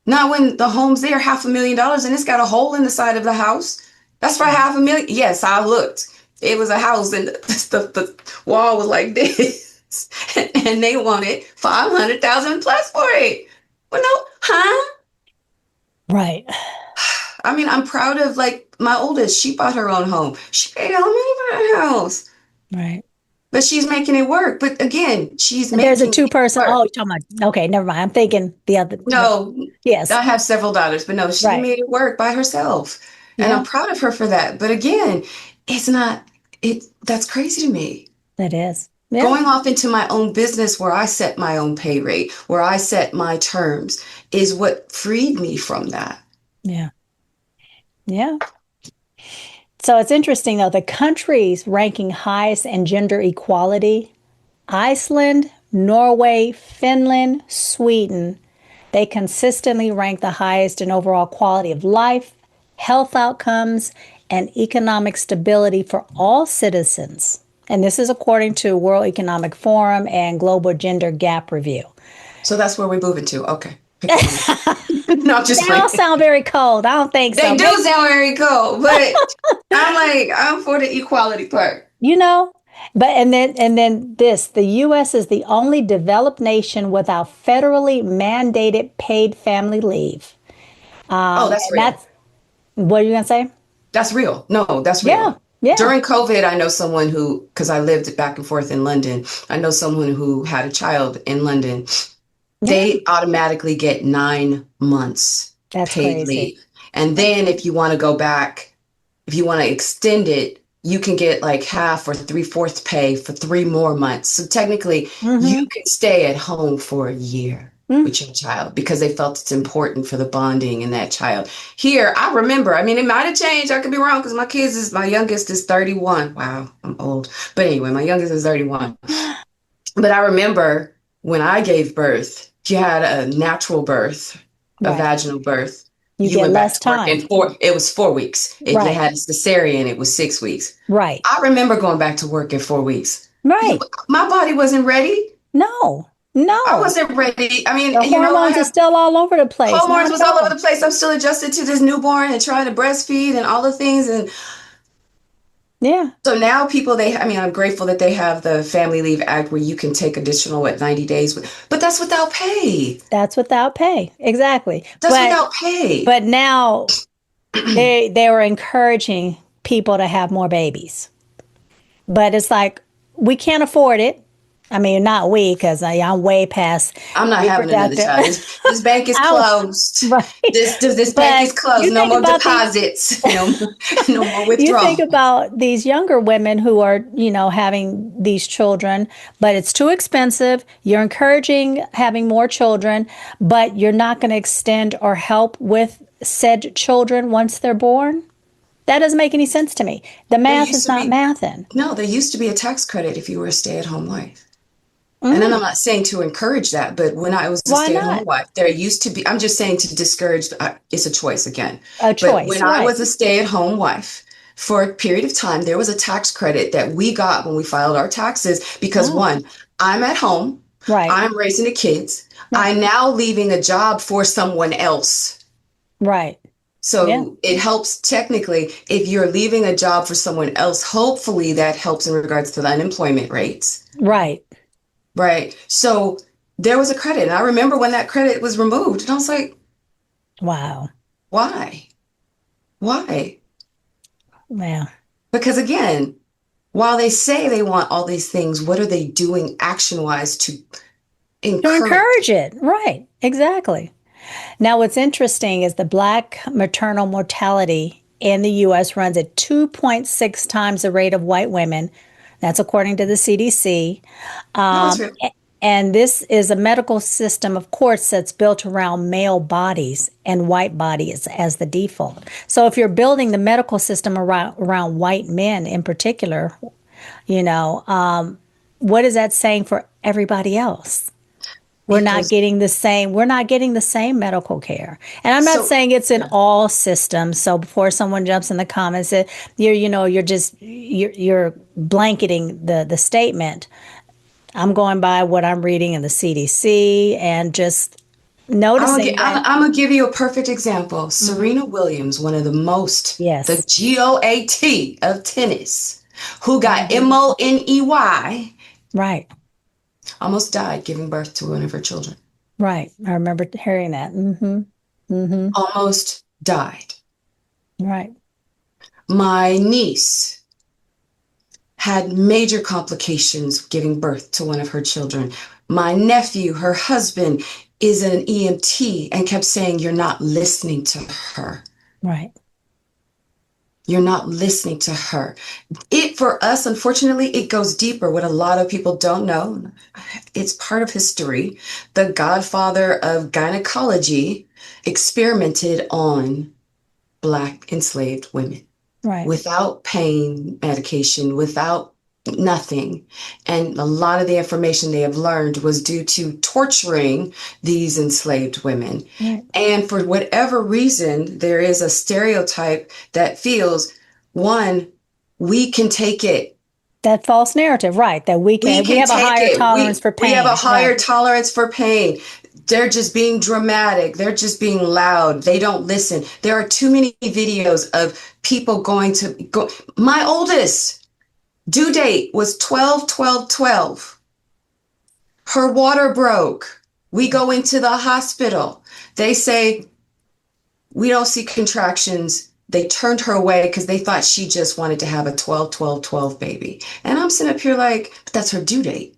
Speaker 1: Not when the home's there, $500,000, and it's got a hole in the side of the house. That's for $500,000. Yes, I looked. It was a house, and the wall was like this, and they wanted 500,000 plus for it. Well, no, huh?
Speaker 2: Right.
Speaker 1: I mean, I'm proud of like my oldest. She bought her own home. She paid all the money for her house,
Speaker 2: Right.
Speaker 1: but she's making it work. But again, she's
Speaker 2: And there's a
Speaker 1: making
Speaker 2: two
Speaker 1: it
Speaker 2: person.
Speaker 1: work.
Speaker 2: Oh, you're talking about, okay, never mind. I'm thinking the other.
Speaker 1: No,
Speaker 2: Yes.
Speaker 1: I have several daughters, but no, she
Speaker 2: Right.
Speaker 1: made it work by herself. And I'm
Speaker 2: Yeah,
Speaker 1: proud of her for that. But again, it's not, that's crazy to me.
Speaker 2: that is. Yeah.
Speaker 1: Going off into my own business where I set my own pay rate, where I set my terms, is what freed me from that.
Speaker 2: Yeah. Yeah. So it's interesting though, the countries ranking highest in gender equality, Iceland, Norway, Finland, Sweden, they consistently rank the highest in overall quality of life, health outcomes, and economic stability for all citizens. And this is according to World Economic Forum and Global Gender Gap Review.
Speaker 1: So that's where we're moving to. Okay. Pick a corner. No, I'm just
Speaker 2: They all
Speaker 1: playing.
Speaker 2: sound very cold. I don't think
Speaker 1: They
Speaker 2: so.
Speaker 1: do
Speaker 2: Maybe,
Speaker 1: sound very cool, but I'm like, I'm for the equality part.
Speaker 2: you know, but and then this, the US is the only developed nation without federally mandated paid family leave.
Speaker 1: Oh, that's
Speaker 2: And
Speaker 1: real.
Speaker 2: that's what are you gonna say?
Speaker 1: That's real. No, that's
Speaker 2: Yeah,
Speaker 1: real.
Speaker 2: yeah,
Speaker 1: During COVID, I know someone who, because I lived back and forth in London, I know someone who had a child in London.
Speaker 2: yeah.
Speaker 1: They automatically get 9 months
Speaker 2: That's
Speaker 1: paid
Speaker 2: crazy.
Speaker 1: leave. And then if you want to go back, if you want to extend it, you can get like half or three-fourths pay for 3 more months. So technically, you
Speaker 2: Mm-hmm.
Speaker 1: can stay at home for a year
Speaker 2: Mm,
Speaker 1: with your child because they felt it's important for the bonding in that child. Here, I remember, I mean, it might have changed. I could be wrong because my youngest is 31. Wow, I'm old. But anyway, my youngest is 31. But I remember when I gave birth, if you had a natural birth, a
Speaker 2: right.
Speaker 1: vaginal birth,
Speaker 2: You
Speaker 1: you
Speaker 2: get
Speaker 1: went back
Speaker 2: less
Speaker 1: to work
Speaker 2: time.
Speaker 1: it was 4 weeks. If you
Speaker 2: Right.
Speaker 1: had a cesarean, it was 6 weeks.
Speaker 2: Right.
Speaker 1: I remember going back to work in 4 weeks.
Speaker 2: Right.
Speaker 1: My body wasn't ready.
Speaker 2: No.
Speaker 1: I
Speaker 2: No.
Speaker 1: wasn't ready. I mean,
Speaker 2: The
Speaker 1: I
Speaker 2: hormones are
Speaker 1: have
Speaker 2: still all over the place.
Speaker 1: hormones
Speaker 2: Not
Speaker 1: was
Speaker 2: at
Speaker 1: all over
Speaker 2: all.
Speaker 1: the place. I'm still adjusted to this newborn and trying to breastfeed and all the things. And
Speaker 2: Yeah.
Speaker 1: so now I mean, I'm grateful that they have the Family Leave Act where you can take additional, 90 days, but that's without pay.
Speaker 2: That's without pay. Exactly.
Speaker 1: That's without pay.
Speaker 2: But now they were encouraging people to have more babies. But it's like we can't afford it. I mean, not we, because I'm way past
Speaker 1: I'm not having another
Speaker 2: reproductive.
Speaker 1: child. This bank is
Speaker 2: Ouch.
Speaker 1: closed.
Speaker 2: Right.
Speaker 1: This bank is
Speaker 2: But
Speaker 1: closed.
Speaker 2: you
Speaker 1: No
Speaker 2: think
Speaker 1: more
Speaker 2: about these
Speaker 1: deposits. No more
Speaker 2: you think
Speaker 1: withdrawal.
Speaker 2: about these younger women who are, having these children, but it's too expensive. You're encouraging having more children, but you're not going to extend or help with said children once they're born. That doesn't make any sense to me. The
Speaker 1: There
Speaker 2: math
Speaker 1: used
Speaker 2: is
Speaker 1: to
Speaker 2: not
Speaker 1: be
Speaker 2: mathing.
Speaker 1: no, there used to be a tax credit if you were a stay-at-home wife. And then
Speaker 2: Mm,
Speaker 1: I'm not saying to encourage that, but when I was a
Speaker 2: why
Speaker 1: stay-at-home
Speaker 2: not?
Speaker 1: wife, there used to be, I'm just saying to discourage, it's a choice again.
Speaker 2: A
Speaker 1: But
Speaker 2: choice,
Speaker 1: when I
Speaker 2: right?
Speaker 1: was a stay-at-home wife, for a period of time, there was a tax credit that we got when we filed our taxes because
Speaker 2: Oh,
Speaker 1: one, I'm at home.
Speaker 2: Right.
Speaker 1: I'm raising the kids.
Speaker 2: Right.
Speaker 1: I'm now leaving a job for someone else.
Speaker 2: Right. Yeah.
Speaker 1: So it helps technically if you're leaving a job for someone else. Hopefully that helps in regards to the unemployment rates.
Speaker 2: Right.
Speaker 1: Right. So there was a credit. And I remember when that credit was removed, and I was like,
Speaker 2: Wow.
Speaker 1: why? Why?
Speaker 2: Yeah.
Speaker 1: Because again, while they say they want all these things, what are they doing action wise to
Speaker 2: To
Speaker 1: encourage?
Speaker 2: encourage it. Right. Exactly. Now, what's interesting is the Black maternal mortality in the U.S. runs at 2.6 times the rate of white women. That's according to the CDC.
Speaker 1: No, it's
Speaker 2: Um,
Speaker 1: real.
Speaker 2: and this is a medical system, of course, that's built around male bodies and white bodies as the default. So if you're building the medical system around white men in particular, you know, what is that saying for everybody else?
Speaker 1: It goes
Speaker 2: We're not getting the same medical care. And I'm not
Speaker 1: so
Speaker 2: saying it's in
Speaker 1: yeah.
Speaker 2: all systems. So before someone jumps in the comments that you're blanketing the statement. I'm going by what I'm reading in the CDC and just noticing that.
Speaker 1: I'm gonna give you a perfect example.
Speaker 2: Mhm.
Speaker 1: Serena Williams, one of the
Speaker 2: Yes.
Speaker 1: GOAT of tennis, who got
Speaker 2: Mhm.
Speaker 1: MONEY,
Speaker 2: Right.
Speaker 1: almost died giving birth to one of her children.
Speaker 2: Right. I remember hearing that.
Speaker 1: Almost died.
Speaker 2: Right.
Speaker 1: My niece had major complications giving birth to one of her children. My nephew, her husband, is an EMT and kept saying, "You're not listening to her.
Speaker 2: Right.
Speaker 1: You're not listening to her." It, for us, unfortunately, it goes deeper. What a lot of people don't know, it's part of history. The godfather of gynecology experimented on Black enslaved women
Speaker 2: Right.
Speaker 1: without pain medication, without nothing. And a lot of the information they have learned was due to torturing these enslaved women.
Speaker 2: Right.
Speaker 1: And for whatever reason, there is a stereotype that feels, one, we can take it.
Speaker 2: That false narrative, right? That
Speaker 1: We
Speaker 2: we
Speaker 1: can
Speaker 2: have a
Speaker 1: take
Speaker 2: higher
Speaker 1: it.
Speaker 2: tolerance for
Speaker 1: We have a
Speaker 2: pain. Right.
Speaker 1: higher tolerance for pain. They're just being dramatic. They're just being loud. They don't listen. There are too many videos of people going to go. My oldest due date was 12/12/12. Her water broke. We go into the hospital. They say, "We don't see contractions." They turned her away because they thought she just wanted to have a 12/12/12 baby. And I'm sitting up here like, but that's her due date.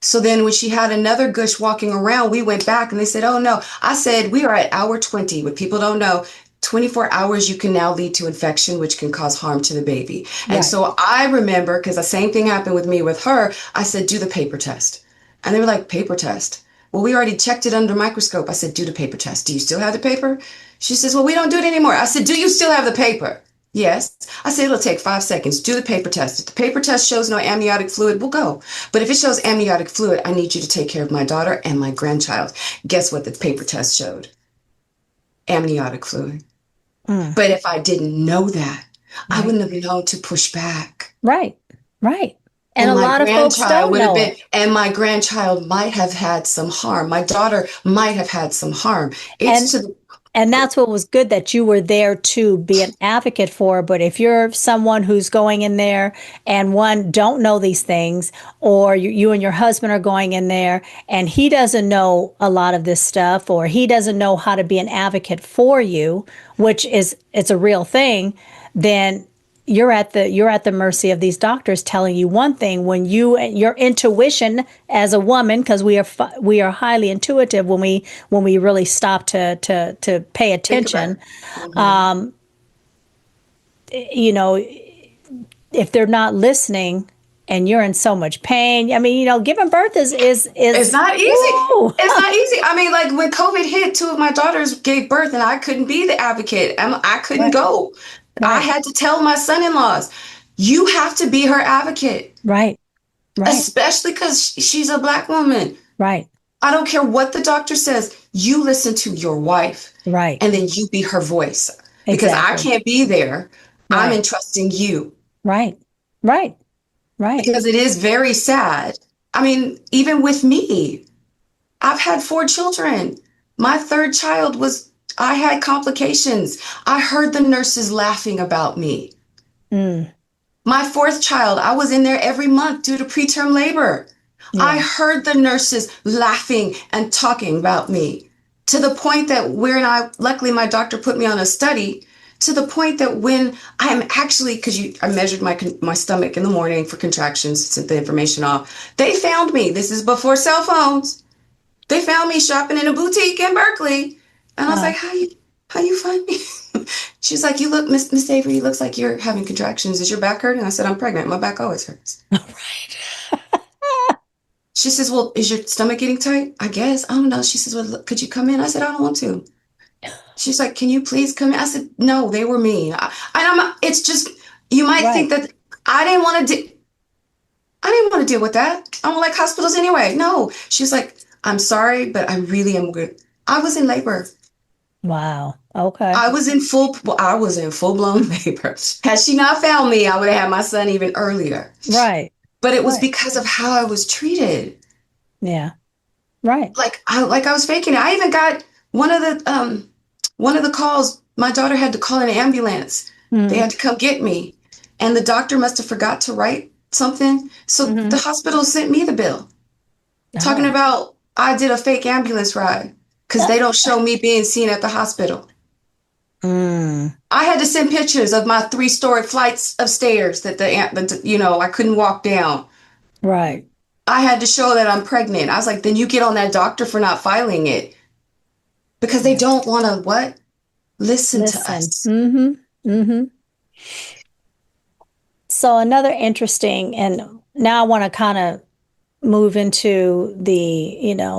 Speaker 1: So then when she had another gush walking around, we went back and they said, "Oh no." I said, "We are at hour 20. What people don't know, 24 hours you can now lead to infection, which can cause harm to the baby." And
Speaker 2: Right.
Speaker 1: so I remember, because the same thing happened with me with her, I said, "Do the paper test." And they were like, "Paper test?" "Well, we already checked it under microscope." I said, "Do the paper test." "Do you still have the paper?" She says, "Well, we don't do it anymore." I said, "Do you still have the paper?" "Yes." I said, "It'll take 5 seconds. Do the paper test. If the paper test shows no amniotic fluid, we'll go. But if it shows amniotic fluid, I need you to take care of my daughter and my grandchild." Guess what the paper test showed? Amniotic fluid.
Speaker 2: Mm.
Speaker 1: But if I didn't know that, I
Speaker 2: Right.
Speaker 1: wouldn't have known to push back.
Speaker 2: Right. Right. And a lot of folks don't know it.
Speaker 1: And my grandchild might have had some harm. My daughter might have had some harm. It's
Speaker 2: And
Speaker 1: to the,
Speaker 2: And that's what was good that you were there to be an advocate for. But if you're someone who's going in there and one don't know these things, or you and your husband are going in there and he doesn't know a lot of this stuff, or he doesn't know how to be an advocate for you, which is it's a real thing, then you're at the mercy of these doctors telling you one thing when your intuition as a woman, because we are highly intuitive when we really stop to pay
Speaker 1: think about
Speaker 2: attention.
Speaker 1: it. Mhm.
Speaker 2: You know, if they're not listening and you're in so much pain, I mean, giving birth
Speaker 1: It's
Speaker 2: is
Speaker 1: not easy.
Speaker 2: woo,
Speaker 1: It's not easy. I mean, like when COVID hit, two of my daughters gave birth and I couldn't be the advocate. I couldn't
Speaker 2: right,
Speaker 1: go. I
Speaker 2: right,
Speaker 1: had to tell my son-in-laws, "You have to be her advocate,
Speaker 2: right, right,
Speaker 1: especially because she's a Black woman.
Speaker 2: right,
Speaker 1: I don't care what the doctor says. You listen to your wife
Speaker 2: right,
Speaker 1: and then you be her voice because I
Speaker 2: exactly,
Speaker 1: can't be there. I'm
Speaker 2: right,
Speaker 1: entrusting you."
Speaker 2: right, right, right,
Speaker 1: Because it is very sad. I mean, even with me, I've had 4 children. My third child I had complications. I heard the nurses laughing about me.
Speaker 2: Mm,
Speaker 1: My fourth child, I was in there every month due to preterm labor. I
Speaker 2: yeah.
Speaker 1: heard the nurses laughing and talking about me to the point that luckily my doctor put me on a study to the point that when I'm actually, I measured my stomach in the morning for contractions, sent the information off. They found me. This is before cell phones. They found me shopping in a boutique in Berkeley. And I was
Speaker 2: Uh,
Speaker 1: like, how you find me? She's like, you look, Miss Avery, you looks like you're having contractions. Is your back hurting? I said, I'm pregnant. My back always hurts. She says, well, is your stomach getting tight? I guess. I don't know. She says, well, look, could you come in? I said, I don't want to. She's like, can you please come in? I said, no, they were mean. It's just, you might think
Speaker 2: right.
Speaker 1: that I didn't want to do, I didn't want to deal with that. I don't like hospitals anyway. No. She's like, I'm sorry, but I really am good. I was in labor.
Speaker 2: Wow. Okay.
Speaker 1: I was in full blown labor. Had she not found me, I would have had my son even earlier.
Speaker 2: Right.
Speaker 1: But it was
Speaker 2: Right.
Speaker 1: because of how I was treated.
Speaker 2: Yeah. Right.
Speaker 1: I was faking it. I even got one of the calls. My daughter had to call an ambulance. They
Speaker 2: Mm,
Speaker 1: had to come get me, and the doctor must have forgot to write something. So the
Speaker 2: hmm.
Speaker 1: hospital sent me the bill, talking
Speaker 2: Oh.
Speaker 1: about I did a fake ambulance ride because they don't show me being seen at the hospital.
Speaker 2: Mm,
Speaker 1: I had to send pictures of my 3-story flights of stairs that I couldn't walk down.
Speaker 2: right.
Speaker 1: I had to show that I'm pregnant. I was like, then you get on that doctor for not filing it because they
Speaker 2: Yeah.
Speaker 1: don't want to what? Listen to
Speaker 2: Listen.
Speaker 1: us.
Speaker 2: Mm-hmm. Mm-hmm. So another interesting, and now I want to kind of move into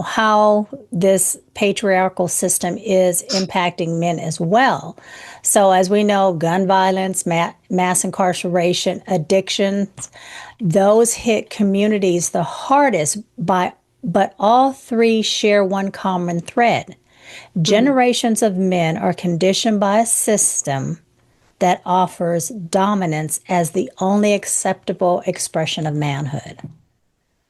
Speaker 2: how this patriarchal system is impacting men as well. So, as we know, gun violence, mass incarceration, addictions, those hit communities the hardest but all three share one common thread.
Speaker 1: Mm.
Speaker 2: Generations of men are conditioned by a system that offers dominance as the only acceptable expression of manhood.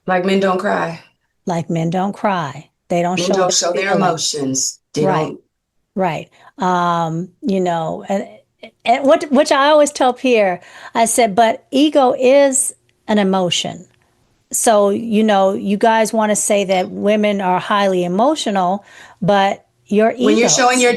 Speaker 1: Like men don't cry.
Speaker 2: Like men don't cry. They don't
Speaker 1: Men
Speaker 2: show
Speaker 1: don't
Speaker 2: their
Speaker 1: show their
Speaker 2: feelings.
Speaker 1: emotions. They
Speaker 2: Right,
Speaker 1: don't.
Speaker 2: right. And which I always tell Pierre, I said, but ego is an emotion. So, you guys want to say that women are highly emotional, but your egos,
Speaker 1: When you're showing your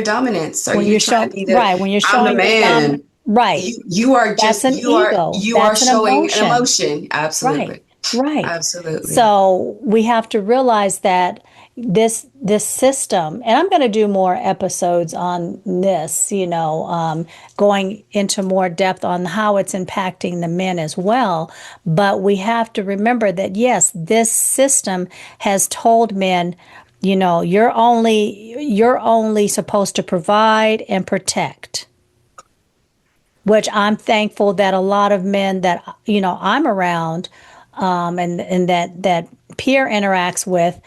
Speaker 1: dominance, are
Speaker 2: when
Speaker 1: you
Speaker 2: you're
Speaker 1: trying to
Speaker 2: showing,
Speaker 1: be
Speaker 2: right, when you're
Speaker 1: I'm the
Speaker 2: showing your dominant,
Speaker 1: man.
Speaker 2: right,
Speaker 1: You are
Speaker 2: that's
Speaker 1: just
Speaker 2: an ego.
Speaker 1: you are
Speaker 2: That's an
Speaker 1: showing an
Speaker 2: emotion.
Speaker 1: emotion.
Speaker 2: Right,
Speaker 1: Absolutely.
Speaker 2: right.
Speaker 1: Absolutely.
Speaker 2: So we have to realize that this system, and I'm going to do more episodes on this, going into more depth on how it's impacting the men as well. But we have to remember that yes, this system has told men, you're only supposed to provide and protect, which I'm thankful that a lot of men that I'm around, and that peer interacts with,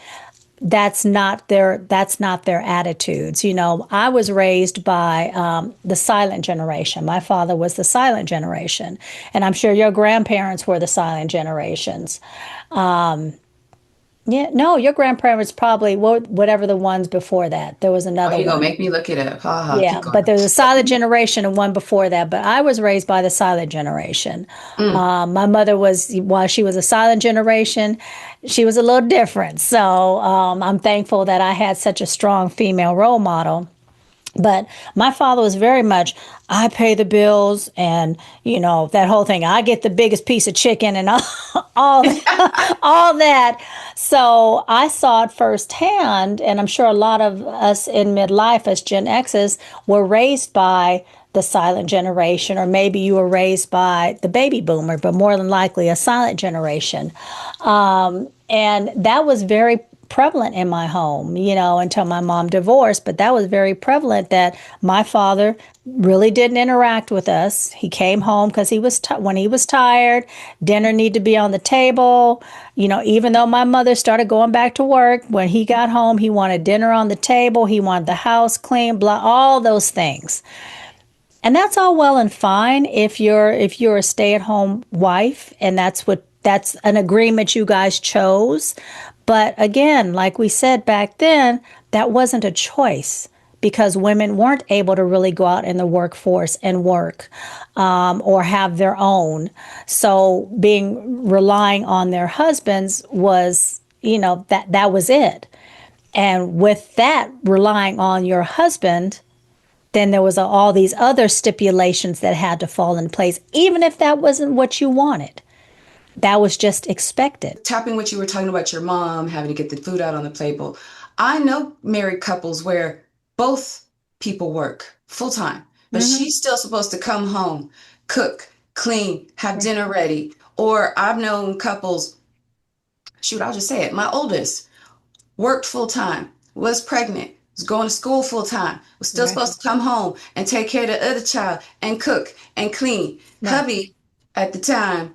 Speaker 2: that's not their attitudes. I was raised by the silent generation. My father was the silent generation, and I'm sure your grandparents were the silent generations. Yeah, no, your grandparents probably whatever the ones before that. There was
Speaker 1: Oh,
Speaker 2: another
Speaker 1: you're gonna
Speaker 2: one.
Speaker 1: make me look it up. Ha ha.
Speaker 2: Yeah,
Speaker 1: Keep going.
Speaker 2: but there's a silent generation and one before that. But I was raised by the silent generation.
Speaker 1: Mm.
Speaker 2: My mother while she was a silent generation, she was a little different. So I'm thankful that I had such a strong female role model. But my father was very much, I pay the bills and, that whole thing. I get the biggest piece of chicken and all that, all that. So I saw it firsthand. And I'm sure a lot of us in midlife as Gen X's were raised by the silent generation, or maybe you were raised by the baby boomer, but more than likely a silent generation. And that was very prevalent in my home, until my mom divorced. But that was very prevalent that my father really didn't interact with us. He came home because when he was tired, dinner needed to be on the table. Even though my mother started going back to work, when he got home, he wanted dinner on the table. He wanted the house clean, blah, all those things. And that's all well and fine if you're a stay-at-home wife and that's what That's an agreement you guys chose. But again, like we said back then, that wasn't a choice because women weren't able to really go out in the workforce and work or have their own. So being relying on their husbands was, that was it. And with that, relying on your husband, then there was all these other stipulations that had to fall in place, even if that wasn't what you wanted. That was just expected.
Speaker 1: Tapping what you were talking about your mom having to get the food out on the table. I know married couples where both people work full time, but
Speaker 2: Mm-hmm.
Speaker 1: she's still supposed to come home, cook, clean, have dinner ready. Or I've known couples, shoot, I'll just say it. My oldest worked full time, was pregnant, was going to school full time, was still
Speaker 2: Right.
Speaker 1: supposed to come home and take care of the other child and cook and clean.
Speaker 2: Right.
Speaker 1: Hubby at the time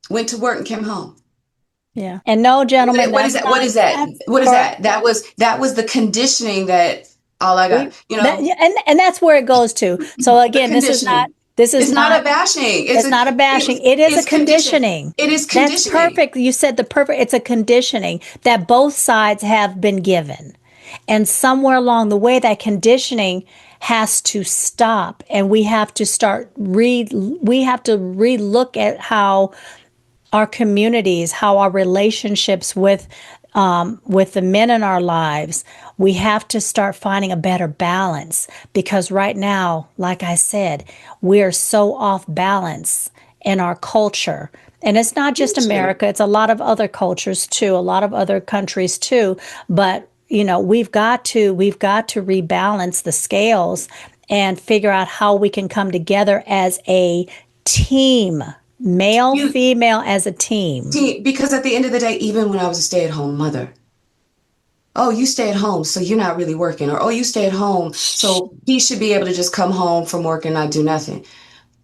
Speaker 1: went to work and came home.
Speaker 2: Yeah. And no, gentlemen,
Speaker 1: What is
Speaker 2: that's
Speaker 1: that? What
Speaker 2: not
Speaker 1: is that?
Speaker 2: that's
Speaker 1: What is
Speaker 2: correct.
Speaker 1: that? That was the conditioning that all I got.
Speaker 2: Yeah, and that's where it goes to. So
Speaker 1: The
Speaker 2: again,
Speaker 1: conditioning.
Speaker 2: this is
Speaker 1: It's not
Speaker 2: not
Speaker 1: a bashing.
Speaker 2: it's not a bashing. It is a
Speaker 1: It's conditioning.
Speaker 2: conditioning.
Speaker 1: It is
Speaker 2: That's
Speaker 1: conditioning.
Speaker 2: perfect. You said the perfect, it's a conditioning that both sides have been given. And somewhere along the way, that conditioning has to stop. And we have to we have to relook at how our communities, how our relationships with the men in our lives, we have to start finding a better balance because right now, like I said, we're so off balance in our culture. And it's not just America, it's a lot of other cultures too, a lot of other countries too. But we've got to rebalance the scales and figure out how we can come together as a team, male,
Speaker 1: You
Speaker 2: female as a team.
Speaker 1: see, because at the end of the day, even when I was a stay-at-home mother, oh, you stay at home, so you're not really working, or oh, you stay at home, so he should be able to just come home from work and not do nothing.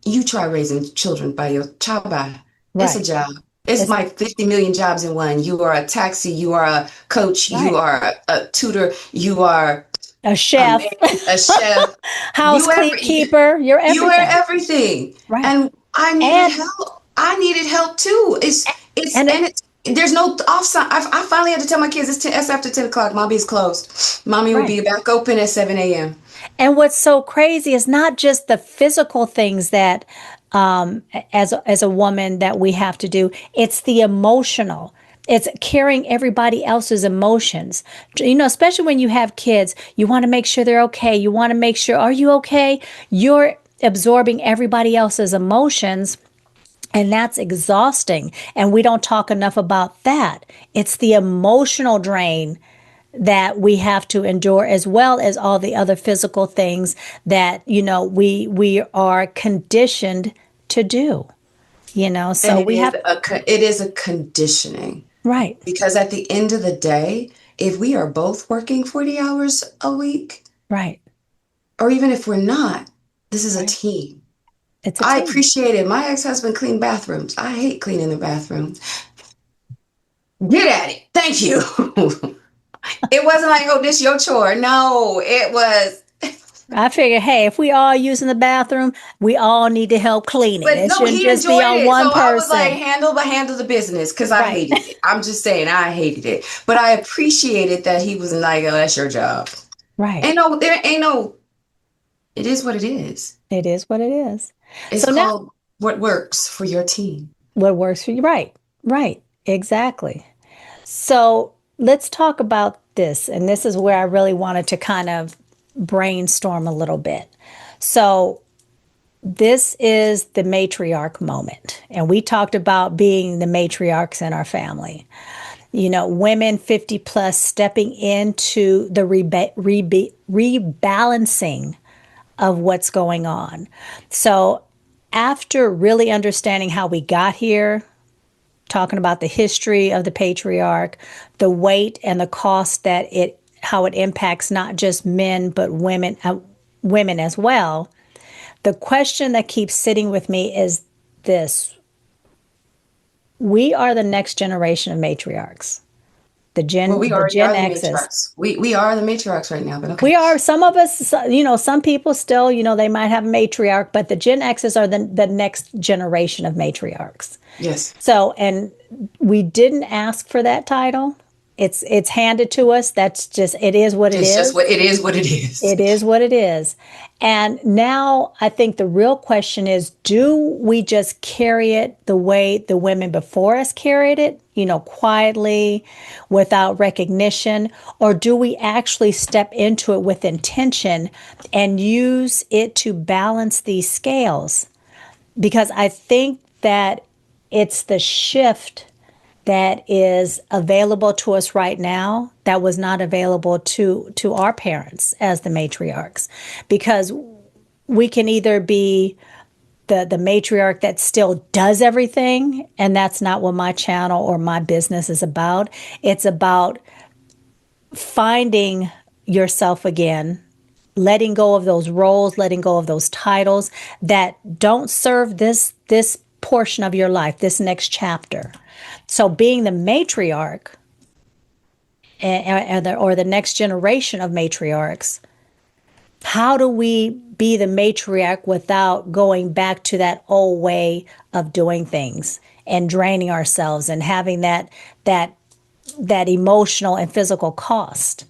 Speaker 1: You try raising children by your child by. It's a
Speaker 2: Right.
Speaker 1: job. It's
Speaker 2: It's
Speaker 1: like 50 million jobs in one. You are a taxi, you are a coach, you
Speaker 2: right.
Speaker 1: are a tutor, you are
Speaker 2: A
Speaker 1: a
Speaker 2: chef,
Speaker 1: maid, a chef.
Speaker 2: house
Speaker 1: You
Speaker 2: clean
Speaker 1: every
Speaker 2: keeper, you're
Speaker 1: you are
Speaker 2: everything.
Speaker 1: everything.
Speaker 2: Right.
Speaker 1: And I needed
Speaker 2: And
Speaker 1: help. I needed help too. It's
Speaker 2: and
Speaker 1: and it's there's no off sign. I finally had to tell my kids it's after 10 o'clock. Mommy's closed. Mommy will
Speaker 2: right.
Speaker 1: be back open at 7 a.m.
Speaker 2: And what's so crazy is not just the physical things that as a woman that we have to do, it's the emotional. It's carrying everybody else's emotions. Especially when you have kids, you want to make sure they're okay. You want to make sure, are you okay? You're absorbing everybody else's emotions. And that's exhausting. And we don't talk enough about that. It's the emotional drain that we have to endure as well as all the other physical things that we are conditioned to do.
Speaker 1: And
Speaker 2: So we have
Speaker 1: it is a conditioning.
Speaker 2: right.
Speaker 1: Because at the end of the day, if we are both working 40 hours a week,
Speaker 2: Right.
Speaker 1: or even if we're not, this is a
Speaker 2: Right.
Speaker 1: team.
Speaker 2: It's a
Speaker 1: I
Speaker 2: team.
Speaker 1: appreciate it. My ex-husband cleaned bathrooms. I hate cleaning the bathrooms. Get at it. Thank you. It wasn't like, oh, this your chore. No, it was.
Speaker 2: I figure, hey, if we all using the bathroom, we all need to help clean it.
Speaker 1: But
Speaker 2: It
Speaker 1: no,
Speaker 2: shouldn't
Speaker 1: he
Speaker 2: just be
Speaker 1: enjoyed
Speaker 2: on
Speaker 1: it.
Speaker 2: one
Speaker 1: So I was like,
Speaker 2: person.
Speaker 1: handle the business because I
Speaker 2: Right.
Speaker 1: hated it. I'm just saying I hated it. But I appreciated that he was like, oh, that's your job.
Speaker 2: Right.
Speaker 1: There ain't no, it is what it is.
Speaker 2: It is what it is.
Speaker 1: It's
Speaker 2: So now
Speaker 1: called what works for your team.
Speaker 2: what works for you? Right. Right. Exactly. So let's talk about this. And this is where I really wanted to kind of brainstorm a little bit. So this is the matriarch moment. And we talked about being the matriarchs in our family. Women 50 plus stepping into the rebalancing of what's going on. So after really understanding how we got here, talking about the history of the patriarch, the weight and the cost that how it impacts not just men but women as well. The question that keeps sitting with me is this: we are the next generation of matriarchs.
Speaker 1: Well, we
Speaker 2: The
Speaker 1: already are
Speaker 2: Gen
Speaker 1: the
Speaker 2: X's.
Speaker 1: matriarchs. We are the matriarchs right now, but okay.
Speaker 2: We are, some of us, some people still, they might have a matriarch, but the Gen X's are the next generation of matriarchs.
Speaker 1: Yes.
Speaker 2: So, and we didn't ask for that title. It's handed to us. That's just, it is what it
Speaker 1: It's just
Speaker 2: is.
Speaker 1: what it is, what it is.
Speaker 2: It is what it is. And now I think the real question is, do we just carry it the way the women before us carried it, quietly, without recognition? Or do we actually step into it with intention and use it to balance these scales? Because I think that it's the shift that is available to us right now that was not available to our parents as the matriarchs, because we can either be the matriarch that still does everything, and that's not what my channel or my business is about. It's about finding yourself again, letting go of those roles, letting go of those titles that don't serve this portion of your life, this next chapter. So being the matriarch, or the next generation of matriarchs, how do we be the matriarch without going back to that old way of doing things and draining ourselves and having that emotional and physical cost?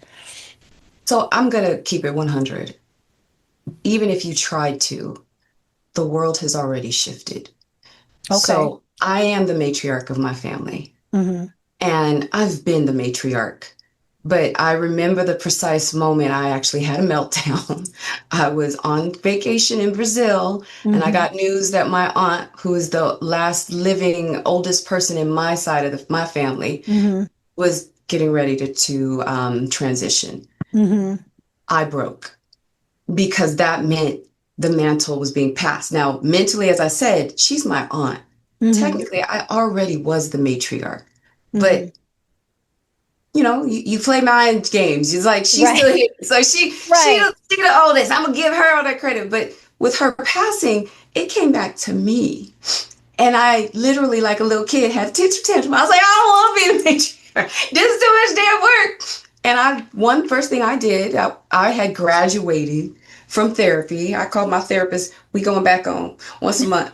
Speaker 1: So I'm going to keep it 100. Even if you tried to, the world has already shifted.
Speaker 2: Okay.
Speaker 1: So I am the matriarch of my family,
Speaker 2: Mm-hmm.
Speaker 1: and I've been the matriarch. But I remember the precise moment I actually had a meltdown. I was on vacation in Brazil, and I
Speaker 2: Mm-hmm.
Speaker 1: got news that my aunt, who is the last living oldest person in my side of my family,
Speaker 2: Mm-hmm.
Speaker 1: was getting ready to transition.
Speaker 2: Mm-hmm.
Speaker 1: I broke because that meant the mantle was being passed. Now, mentally, as I said, she's my aunt.
Speaker 2: Mm-hmm.
Speaker 1: Technically, I already was the matriarch,
Speaker 2: Mm-hmm.
Speaker 1: but you play mind games. It's like she's
Speaker 2: Right.
Speaker 1: still here, so she
Speaker 2: Right.
Speaker 1: the oldest. I'm gonna give her all that credit. But with her passing, it came back to me, and I literally, like a little kid, had a tantrum. I was like, I don't want to be the matriarch. This is too much damn work. And one first thing I did, I had graduated from therapy. I called my therapist. We going back on once a month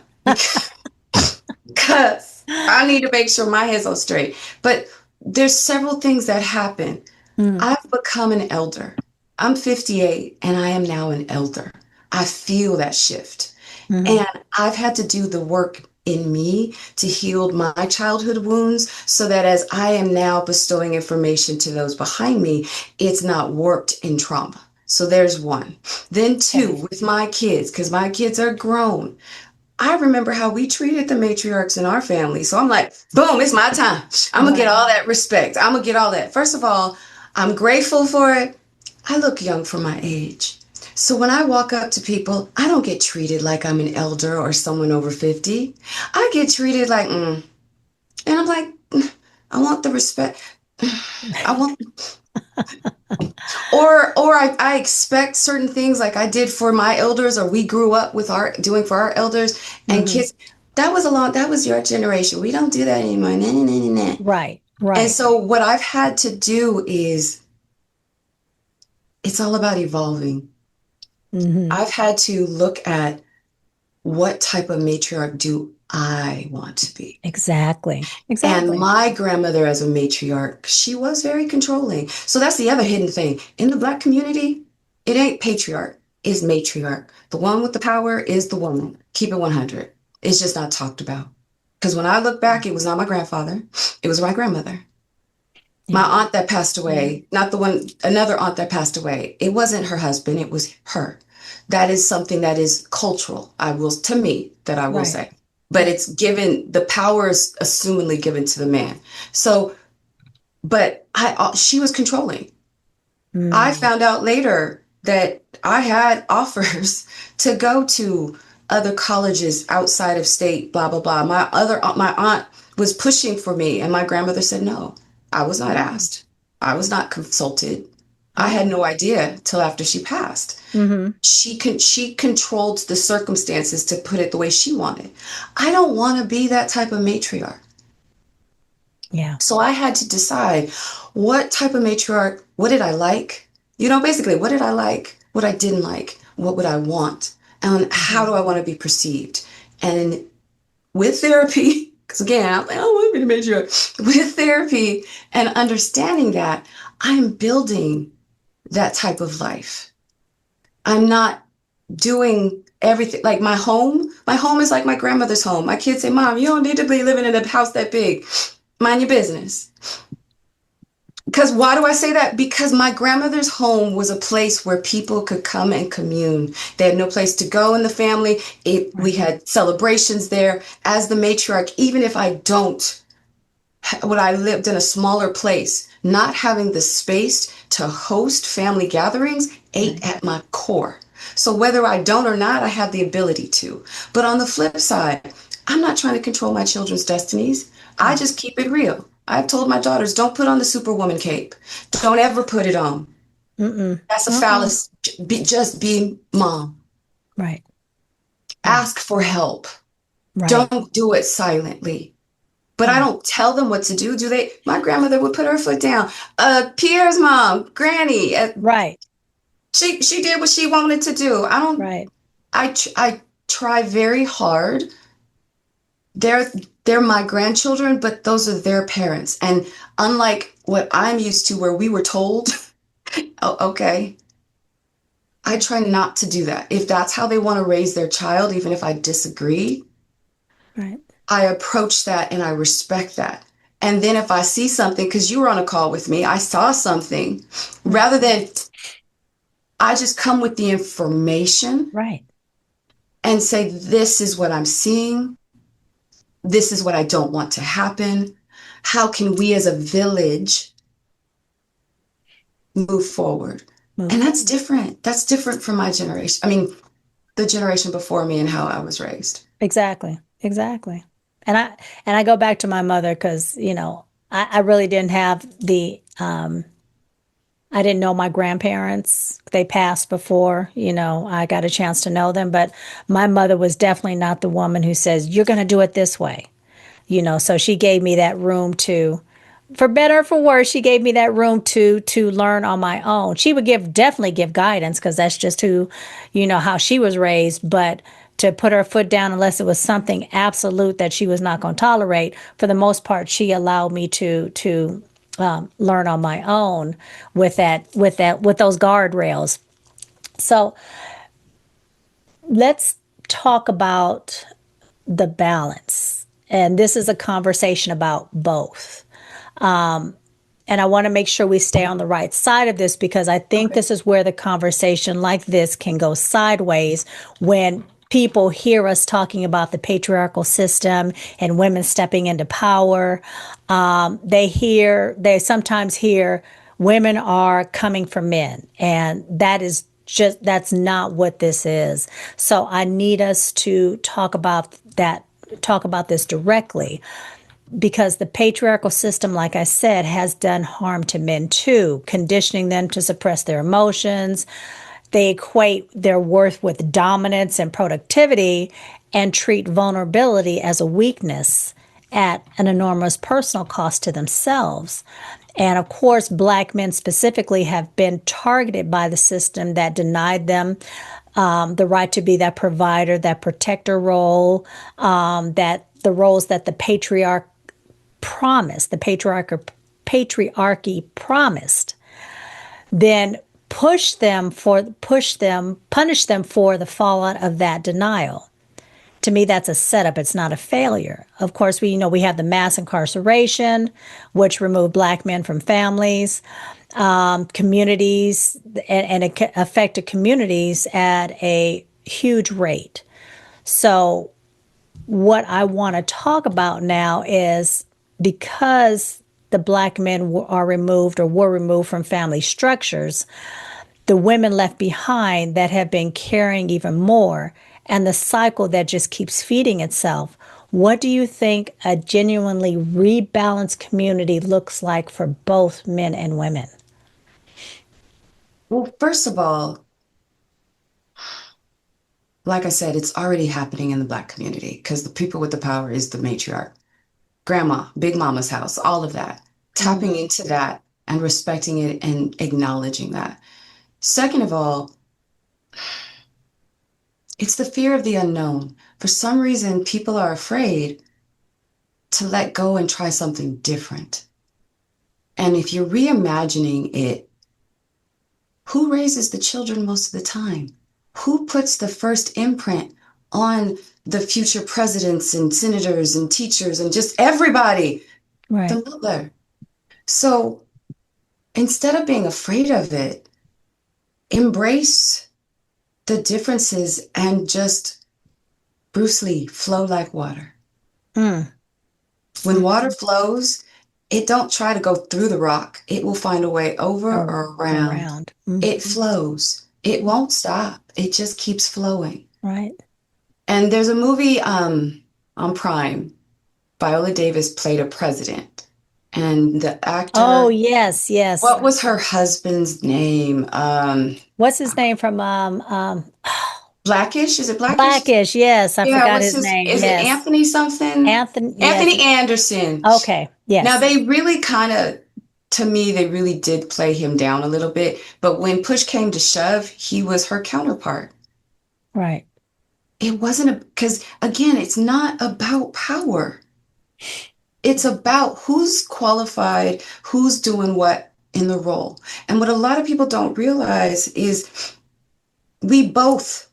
Speaker 1: because I need to make sure my head's on straight. But there's several things that happen.
Speaker 2: Mm-hmm.
Speaker 1: I've become an elder. I'm 58 and I am now an elder. I feel that shift.
Speaker 2: Mm-hmm.
Speaker 1: And I've had to do the work in me to heal my childhood wounds so that as I am now bestowing information to those behind me, it's not warped in trauma. So there's one. Then two,
Speaker 2: Okay.
Speaker 1: with my kids, because my kids are grown. I remember how we treated the matriarchs in our family. So I'm like, boom, it's my time. I'm going to get
Speaker 2: Right.
Speaker 1: all that respect. I'm going to get all that. First of all, I'm grateful for it. I look young for my age. So when I walk up to people, I don't get treated like I'm an elder or someone over 50. I get treated like, And I'm like, I want the respect. I want, or I expect certain things like I did for my elders, or we grew up with doing for our elders and
Speaker 2: Mm-hmm.
Speaker 1: kids. That was your generation. We don't do that anymore. Nah, nah, nah, nah, nah.
Speaker 2: Right.
Speaker 1: And
Speaker 2: Right.
Speaker 1: so what I've had to do is it's all about evolving.
Speaker 2: Mm-hmm.
Speaker 1: I've had to look at what type of matriarch do I want to be.
Speaker 2: Exactly.
Speaker 1: And
Speaker 2: Exactly.
Speaker 1: my grandmother, as a matriarch, she was very controlling. So that's the other hidden thing. In the Black community, it ain't patriarch, it's matriarch. The one with the power is the woman. Keep it 100. It's just not talked about. Because when I look back, it was not my grandfather, it was my grandmother. My
Speaker 2: Yeah.
Speaker 1: aunt that passed
Speaker 2: Yeah.
Speaker 1: away, not the one, another aunt that passed away. It wasn't her husband, it was her. That is something that is cultural, to me, that I will
Speaker 2: Right.
Speaker 1: say. But
Speaker 2: Right.
Speaker 1: it's given, the power is assumingly given to the man. So, but she was controlling. I
Speaker 2: Mm.
Speaker 1: found out later that I had offers to go to other colleges outside of state, blah, blah, blah. My aunt was pushing for me, and my grandmother said no. I was not
Speaker 2: Mm.
Speaker 1: asked. I was not consulted. I
Speaker 2: Yeah.
Speaker 1: had no idea till after she passed.
Speaker 2: Mm-hmm.
Speaker 1: She controlled the circumstances to put it the way she wanted. I don't want to be that type of matriarch.
Speaker 2: Yeah.
Speaker 1: So I had to decide what type of matriarch, what did I like? Basically, what did I like? What I didn't like? What would I want? And how do
Speaker 2: Mhm.
Speaker 1: I want to be perceived? And with therapy, because again, I'm like, I don't want to be the matriarch. With therapy and understanding that, I'm building that type of life. I'm not doing everything like my home is like my grandmother's home. My kids say, Mom, you don't need to be living in a house that big. Mind your business. Because why do I say that? Because my grandmother's home was a place where people could come and commune. They had no place to go in the family. We
Speaker 2: Right.
Speaker 1: had celebrations there. As the matriarch, even if I don't, when I lived in a smaller place, not having the space to host family gatherings ate
Speaker 2: Right.
Speaker 1: at my core. So whether I don't or not, I have the ability to. But on the flip side, I'm not trying to control my children's destinies. I
Speaker 2: Right.
Speaker 1: just keep it real. I've told my daughters, don't put on the superwoman cape. Don't ever put it on.
Speaker 2: Mm-mm.
Speaker 1: That's a
Speaker 2: Mm-mm.
Speaker 1: fallacy. Just be mom.
Speaker 2: Right. Right.
Speaker 1: Ask for help.
Speaker 2: Right.
Speaker 1: Don't do it silently. But I
Speaker 2: Right.
Speaker 1: don't tell them what to do, do they? My grandmother would put her foot down. Pierre's mom, Granny,
Speaker 2: Right.
Speaker 1: she did what she wanted to do. I don't.
Speaker 2: Right.
Speaker 1: I try very hard. They're they're my grandchildren, but those are their parents. And unlike what I'm used to, where we were told, oh, okay, I try not to do that. If that's how they want to raise their child, even if I disagree,
Speaker 2: Right.
Speaker 1: I approach that and I respect that. And then if I see something, because you were on a call with me, I saw something, rather
Speaker 2: Mhm.
Speaker 1: than I just come with the information
Speaker 2: Right.
Speaker 1: and say, this is what I'm seeing. This is what I don't want to happen. How can we as a village move forward?
Speaker 2: Move
Speaker 1: And that's
Speaker 2: forward.
Speaker 1: different. That's different from my generation. I mean, the generation before me and how I was raised.
Speaker 2: Exactly. Exactly. And I go back to my mother because, I really didn't have I didn't know my grandparents. They passed before, I got a chance to know them, but my mother was definitely not the woman who says, you're going to do it this way. So she gave me that room to, for better or for worse, she gave me that room to learn on my own. She would definitely give guidance because that's just who, how she was raised, but to put her foot down unless it was something absolute that she was not going to tolerate, for the most part she allowed me to learn on my own with those guardrails. So let's talk about the balance. And this is a conversation about both. And I want to make sure we stay on the right side of this because I think
Speaker 1: Okay.
Speaker 2: this is where the conversation like this can go sideways when people hear us talking about the patriarchal system and women stepping into power. They sometimes hear women are coming for men, and that's not what this is. So I need us to talk about this directly because the patriarchal system, like I said, has done harm to men too, conditioning them to suppress their emotions. They equate their worth with dominance and productivity and treat vulnerability as a weakness at an enormous personal cost to themselves. And of course, Black men specifically have been targeted by the system that denied them the right to be that provider, that protector role, that the roles that the patriarchy promised, then punish them for the fallout of that denial. To me, that's a setup. It's not a failure. Of course, we have the mass incarceration, which removed Black men from families, communities, and it affected communities at a huge rate. So what I want to talk about now is because the Black men are removed or were removed from family structures, the women left behind that have been carrying even more, and the cycle that just keeps feeding itself. What do you think a genuinely rebalanced community looks like for both men and women?
Speaker 1: Well, first of all, like I said, it's already happening in the Black community because the people with the power is the matriarch. grandma, big mama's house, all of that. Tapping
Speaker 2: Mm,
Speaker 1: into that and respecting it and acknowledging that. Second of all, it's the fear of the unknown. For some reason, people are afraid to let go and try something different. And if you're reimagining it, who raises the children most of the time? Who puts the first imprint on the future presidents and senators and teachers and just everybody?
Speaker 2: right.
Speaker 1: The mother. So instead of being afraid of it, embrace the differences and just Bruce Lee, flow like water.
Speaker 2: Mm,
Speaker 1: When water flows, it don't try to go through the rock. It will find a way over
Speaker 2: or
Speaker 1: or around.
Speaker 2: around.
Speaker 1: It flows. It won't stop. It just keeps flowing.
Speaker 2: Right.
Speaker 1: And there's a movie on Prime. Viola Davis played a president. And the
Speaker 2: Oh,
Speaker 1: actor,
Speaker 2: yes, yes.
Speaker 1: what was her husband's name?
Speaker 2: What's his name from
Speaker 1: Blackish? Is it Blackish?
Speaker 2: Blackish? Yes, I
Speaker 1: Yeah,
Speaker 2: forgot
Speaker 1: what's
Speaker 2: his
Speaker 1: his,
Speaker 2: name.
Speaker 1: is it
Speaker 2: Yes.
Speaker 1: Anthony something?
Speaker 2: Anthony, yes.
Speaker 1: Anthony Anderson.
Speaker 2: Okay.
Speaker 1: Now
Speaker 2: Yes.
Speaker 1: they really kind of, to me, they really did play him down a little bit. But when push came to shove, he was her counterpart.
Speaker 2: Right.
Speaker 1: It wasn't because again, it's not about power. It's about who's qualified, who's doing what in the role. And what a lot of people don't realize is we both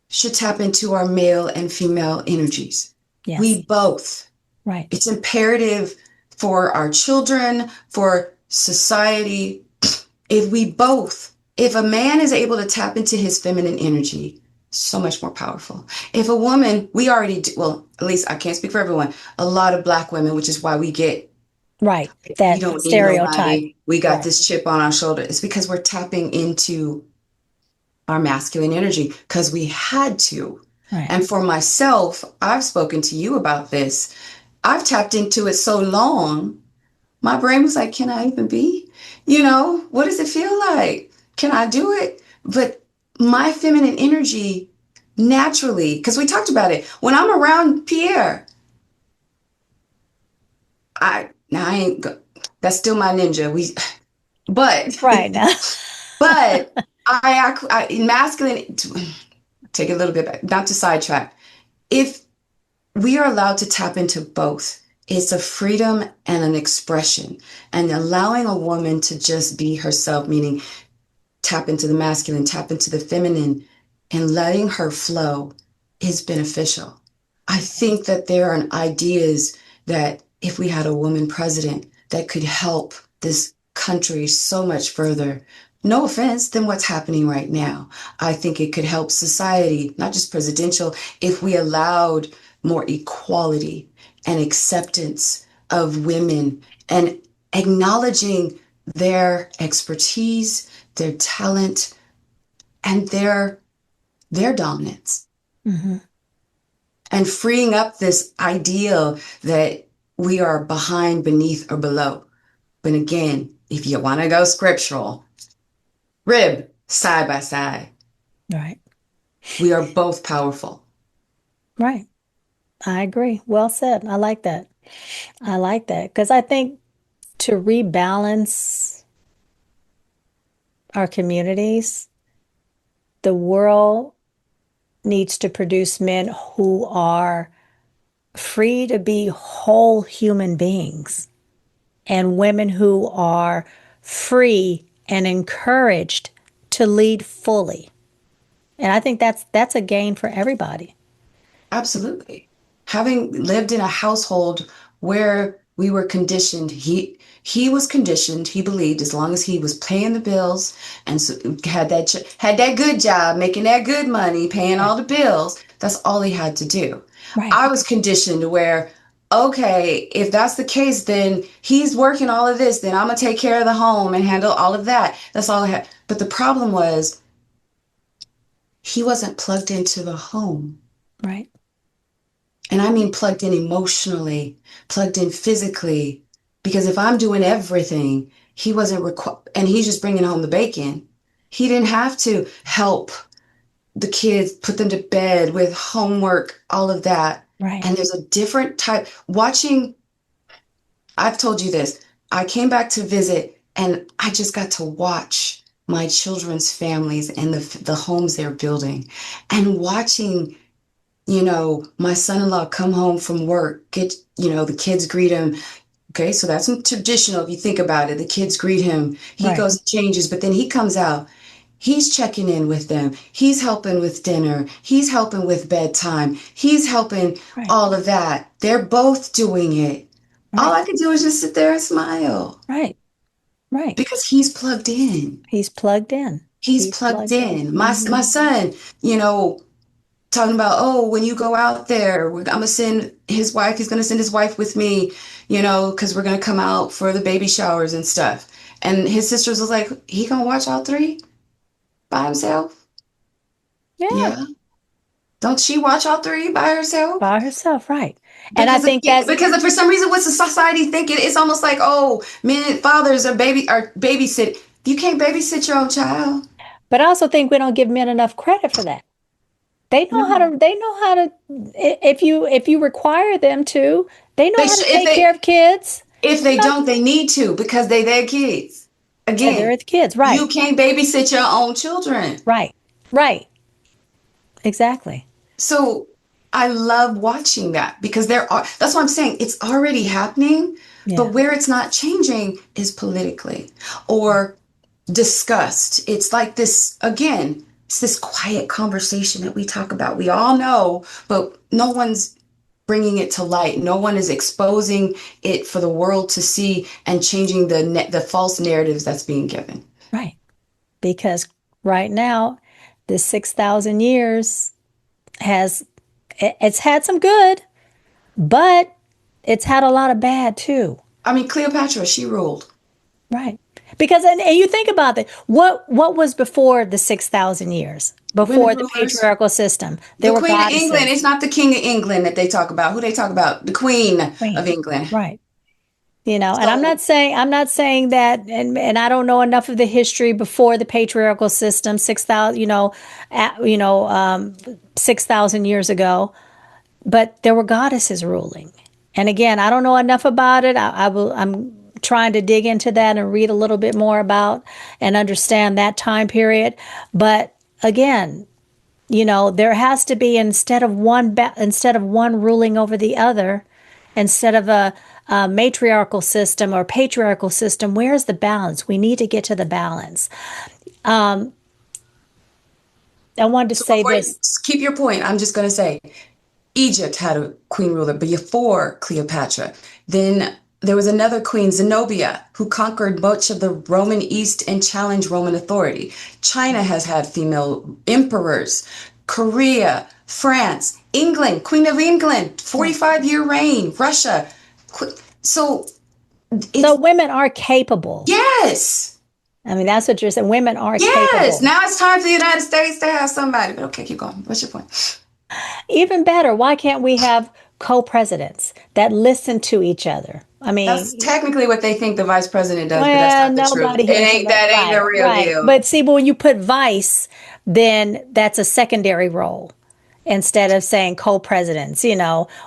Speaker 1: should tap into our male and female energies.
Speaker 2: Yes.
Speaker 1: We both.
Speaker 2: Right.
Speaker 1: It's imperative for our children, for society. If a man is able to tap into his feminine energy, so much more powerful. If a woman, we already do, well, at least I can't speak for everyone, a lot of Black women, which is why we get,
Speaker 2: Right.
Speaker 1: we
Speaker 2: That
Speaker 1: don't need
Speaker 2: stereotype.
Speaker 1: nobody. We got
Speaker 2: Right.
Speaker 1: this chip on our shoulder. It's because we're tapping into our masculine energy because we had to.
Speaker 2: Right.
Speaker 1: And for myself, I've spoken to you about this. I've tapped into it so long, my brain was like, can I even be? What does it feel like? Can I do it? But my feminine energy naturally, because we talked about it, when I'm around Pierre, I ain't, that's still my ninja. But,
Speaker 2: Right. Now.
Speaker 1: but in masculine, take it a little bit back, not to sidetrack. If we are allowed to tap into both, it's a freedom and an expression, and allowing a woman to just be herself, meaning tap into the masculine, tap into the feminine, and letting her flow is beneficial. I think that there are ideas that if we had a woman president that could help this country so much further, no offense, than what's happening right now. I think it could help society, not just presidential, if we allowed more equality and acceptance of women and acknowledging their expertise, their talent, and their dominance,
Speaker 2: Hmm.
Speaker 1: and freeing up this ideal that we are behind, beneath, or below. But again, if you want to go scriptural, rib side by side,
Speaker 2: Right.
Speaker 1: we are both powerful.
Speaker 2: Right. I agree. Well said. I like that. I like that because I think to rebalance our communities, the world needs to produce men who are free to be whole human beings and women who are free and encouraged to lead fully. And I think that's a gain for everybody.
Speaker 1: Absolutely. Having lived in a household where we were conditioned, he was conditioned. He believed as long as he was paying the bills and so had that good job, making that good money, paying
Speaker 2: Right.
Speaker 1: all the bills, that's all he had to do.
Speaker 2: Right.
Speaker 1: I was conditioned where, okay, if that's the case, then he's working all of this, then I'm gonna take care of the home and handle all of that. That's all I had. But the problem was he wasn't plugged into the home.
Speaker 2: Right.
Speaker 1: And I mean plugged in emotionally, plugged in physically. Because if I'm doing everything, he wasn't and he's just bringing home the bacon. He didn't have to help the kids, put them to bed with homework, all of that.
Speaker 2: Right.
Speaker 1: And there's a different type. Watching, I've told you this. I came back to visit and I just got to watch my children's families and the homes they're building and watching, my son-in-law come home from work, the kids greet him. Okay, so that's traditional if you think about it. The kids greet him. He
Speaker 2: Right.
Speaker 1: goes and changes, but then he comes out. He's checking in with them. He's helping with dinner. He's helping with bedtime. He's helping
Speaker 2: Right.
Speaker 1: all of that. They're both doing it. All
Speaker 2: Right.
Speaker 1: I can do is just sit there and smile
Speaker 2: Right. Right.
Speaker 1: because he's plugged in.
Speaker 2: He's plugged in.
Speaker 1: He's
Speaker 2: He's
Speaker 1: plugged
Speaker 2: plugged in.
Speaker 1: in. My son, you know, talking about, oh, when you go out there, I'm gonna send his wife. He's gonna send his wife with me, because we're gonna come out for the baby showers and stuff. And his sisters was like, he gonna watch all three by himself?
Speaker 2: Yeah.
Speaker 1: Yeah. Don't she watch all three by herself?
Speaker 2: By herself. Right. And I
Speaker 1: Because
Speaker 2: think that's,
Speaker 1: because for some reason, what's the society thinking? It's almost like, oh, men fathers are babysit. You can't babysit your own child.
Speaker 2: but I also think we don't give men enough credit for that.
Speaker 1: No,
Speaker 2: They know how to, if you require them to, they know
Speaker 1: they
Speaker 2: how
Speaker 1: should
Speaker 2: to take care of kids.
Speaker 1: if
Speaker 2: You
Speaker 1: they
Speaker 2: know,
Speaker 1: don't, they need to because they their kids.
Speaker 2: yeah, they're
Speaker 1: Again,
Speaker 2: the kids.
Speaker 1: you
Speaker 2: Right.
Speaker 1: can't babysit your own children.
Speaker 2: Right. Right. Exactly.
Speaker 1: So I love watching that because that's what I'm saying. It's already happening, but
Speaker 2: Yeah.
Speaker 1: where it's not changing is politically or discussed. It's like this, again, it's this quiet conversation that we talk about. We all know, but no one's bringing it to light. No one is exposing it for the world to see and changing the false narratives that's being given.
Speaker 2: Right. Because right now, this 6,000 years has, it's had some good, but it's had a lot of bad too.
Speaker 1: I mean, Cleopatra, she ruled.
Speaker 2: Right. Because and you think about it, what was before the 6,000 years?
Speaker 1: Women
Speaker 2: Before the
Speaker 1: rulers.
Speaker 2: patriarchal system, there
Speaker 1: The
Speaker 2: were
Speaker 1: Queen of England.
Speaker 2: goddesses.
Speaker 1: It's not the King of England that they talk about. Who they talk about? The Queen of
Speaker 2: Queen.
Speaker 1: England.
Speaker 2: Right. You know, and
Speaker 1: So
Speaker 2: I'm not saying that, and I don't know enough of the history before the patriarchal system, 6,000, 6,000 years ago, but there were goddesses ruling. And again, I don't know enough about it. I'm trying to dig into that and read a little bit more about and understand that time period. But again, there has to be instead of one ruling over the other, instead of a matriarchal system or patriarchal system. Where's the balance? We need to get to the balance. I wanted to
Speaker 1: so
Speaker 2: say
Speaker 1: before you
Speaker 2: this.
Speaker 1: keep your point, I'm just going to say Egypt had a queen ruler before Cleopatra. Then there was another queen, Zenobia, who conquered much of the Roman East and challenged Roman authority. China has had female emperors. Korea, France, England, Queen of England,
Speaker 2: Yeah.
Speaker 1: 45-year reign, Russia. So
Speaker 2: So
Speaker 1: it's
Speaker 2: women are capable.
Speaker 1: yes.
Speaker 2: I mean, that's what you're saying. Women are
Speaker 1: Yes.
Speaker 2: capable.
Speaker 1: Now it's time for the United States to have somebody. But okay, keep going. What's your point?
Speaker 2: Even better, why can't we have co-presidents that listen to each other? I
Speaker 1: That's
Speaker 2: mean,
Speaker 1: technically what they think the vice president does, but that's
Speaker 2: well,
Speaker 1: not the truth.
Speaker 2: nobody
Speaker 1: It
Speaker 2: hears
Speaker 1: ain't
Speaker 2: about
Speaker 1: that ain't the
Speaker 2: right,
Speaker 1: real
Speaker 2: right.
Speaker 1: deal.
Speaker 2: But see, but when you put vice, then that's a secondary role instead of saying co-presidents,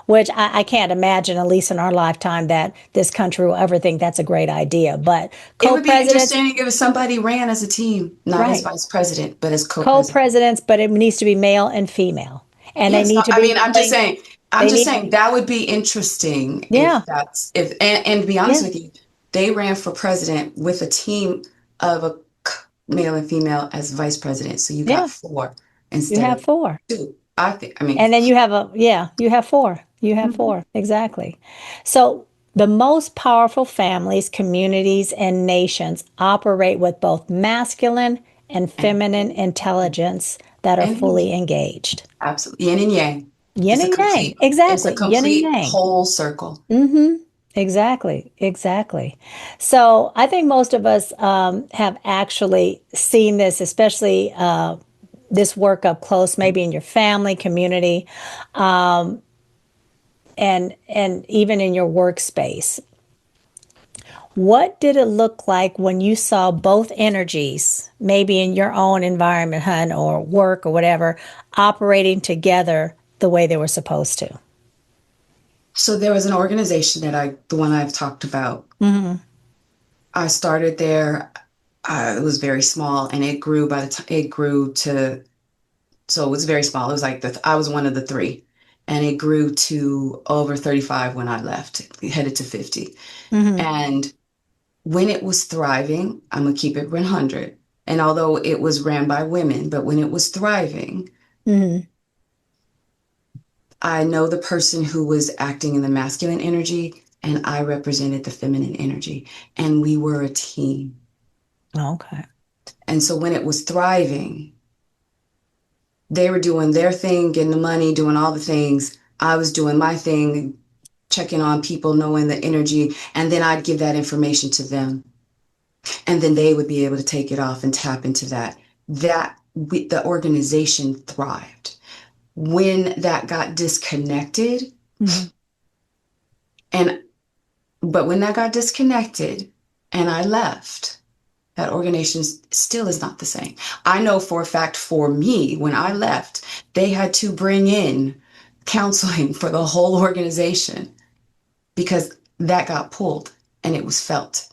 Speaker 2: which I can't imagine, at least in our lifetime, that this country will ever think that's a great idea. But
Speaker 1: It would be
Speaker 2: co-presidents,
Speaker 1: interesting if somebody ran as a team, not as
Speaker 2: right,
Speaker 1: vice president, but as co-president.
Speaker 2: co-presidents, but it needs to be male and female, and they
Speaker 1: Yes,
Speaker 2: need to
Speaker 1: I
Speaker 2: be
Speaker 1: mean,
Speaker 2: willing.
Speaker 1: I'm
Speaker 2: They
Speaker 1: just
Speaker 2: need,
Speaker 1: saying that would be interesting
Speaker 2: yeah,
Speaker 1: if that's if and to be honest
Speaker 2: yeah,
Speaker 1: with you, they ran for president with a team of male and female as vice president. So you got
Speaker 2: yeah.
Speaker 1: four
Speaker 2: You
Speaker 1: instead
Speaker 2: have
Speaker 1: of
Speaker 2: four.
Speaker 1: two. I mean,
Speaker 2: And then you have four. You have
Speaker 1: mhm.
Speaker 2: four. Exactly. So the most powerful families, communities, and nations operate with both masculine and
Speaker 1: and
Speaker 2: feminine intelligence that are
Speaker 1: and
Speaker 2: fully engaged.
Speaker 1: absolutely yin and yang.
Speaker 2: Yin and yang.
Speaker 1: It's a
Speaker 2: Exactly. Yin and
Speaker 1: complete
Speaker 2: yang.
Speaker 1: whole circle.
Speaker 2: Mm-hmm. Exactly. Exactly. So I think most of us have actually seen this, especially this work up close, maybe in your family, community, and even in your workspace. What did it look like when you saw both energies, maybe in your own environment, hun, or work or whatever, operating together the way they were supposed to?
Speaker 1: So there was an organization the one I've talked about.
Speaker 2: Hmm.
Speaker 1: I started there. It was very small, and it grew by the time it grew to. So it was very small. It was like I was one of the three, and it grew to over 35 when I left, headed to 50.
Speaker 2: Hmm.
Speaker 1: And when it was thriving, I'm gonna keep it 100. And although it was ran by women, but when it was thriving,
Speaker 2: Hmm.
Speaker 1: I know the person who was acting in the masculine energy, and I represented the feminine energy, and we were a team.
Speaker 2: Okay.
Speaker 1: And so when it was thriving, they were doing their thing, getting the money, doing all the things. I was doing my thing, checking on people, knowing the energy, and then I'd give that information to them. And then they would be able to take it off and tap into that. The organization thrived. When that got disconnected,
Speaker 2: Hmm.
Speaker 1: and but when that got disconnected and I left, that organization still is not the same. I know for a fact for me, when I left, they had to bring in counseling for the whole organization because that got pulled and it was felt.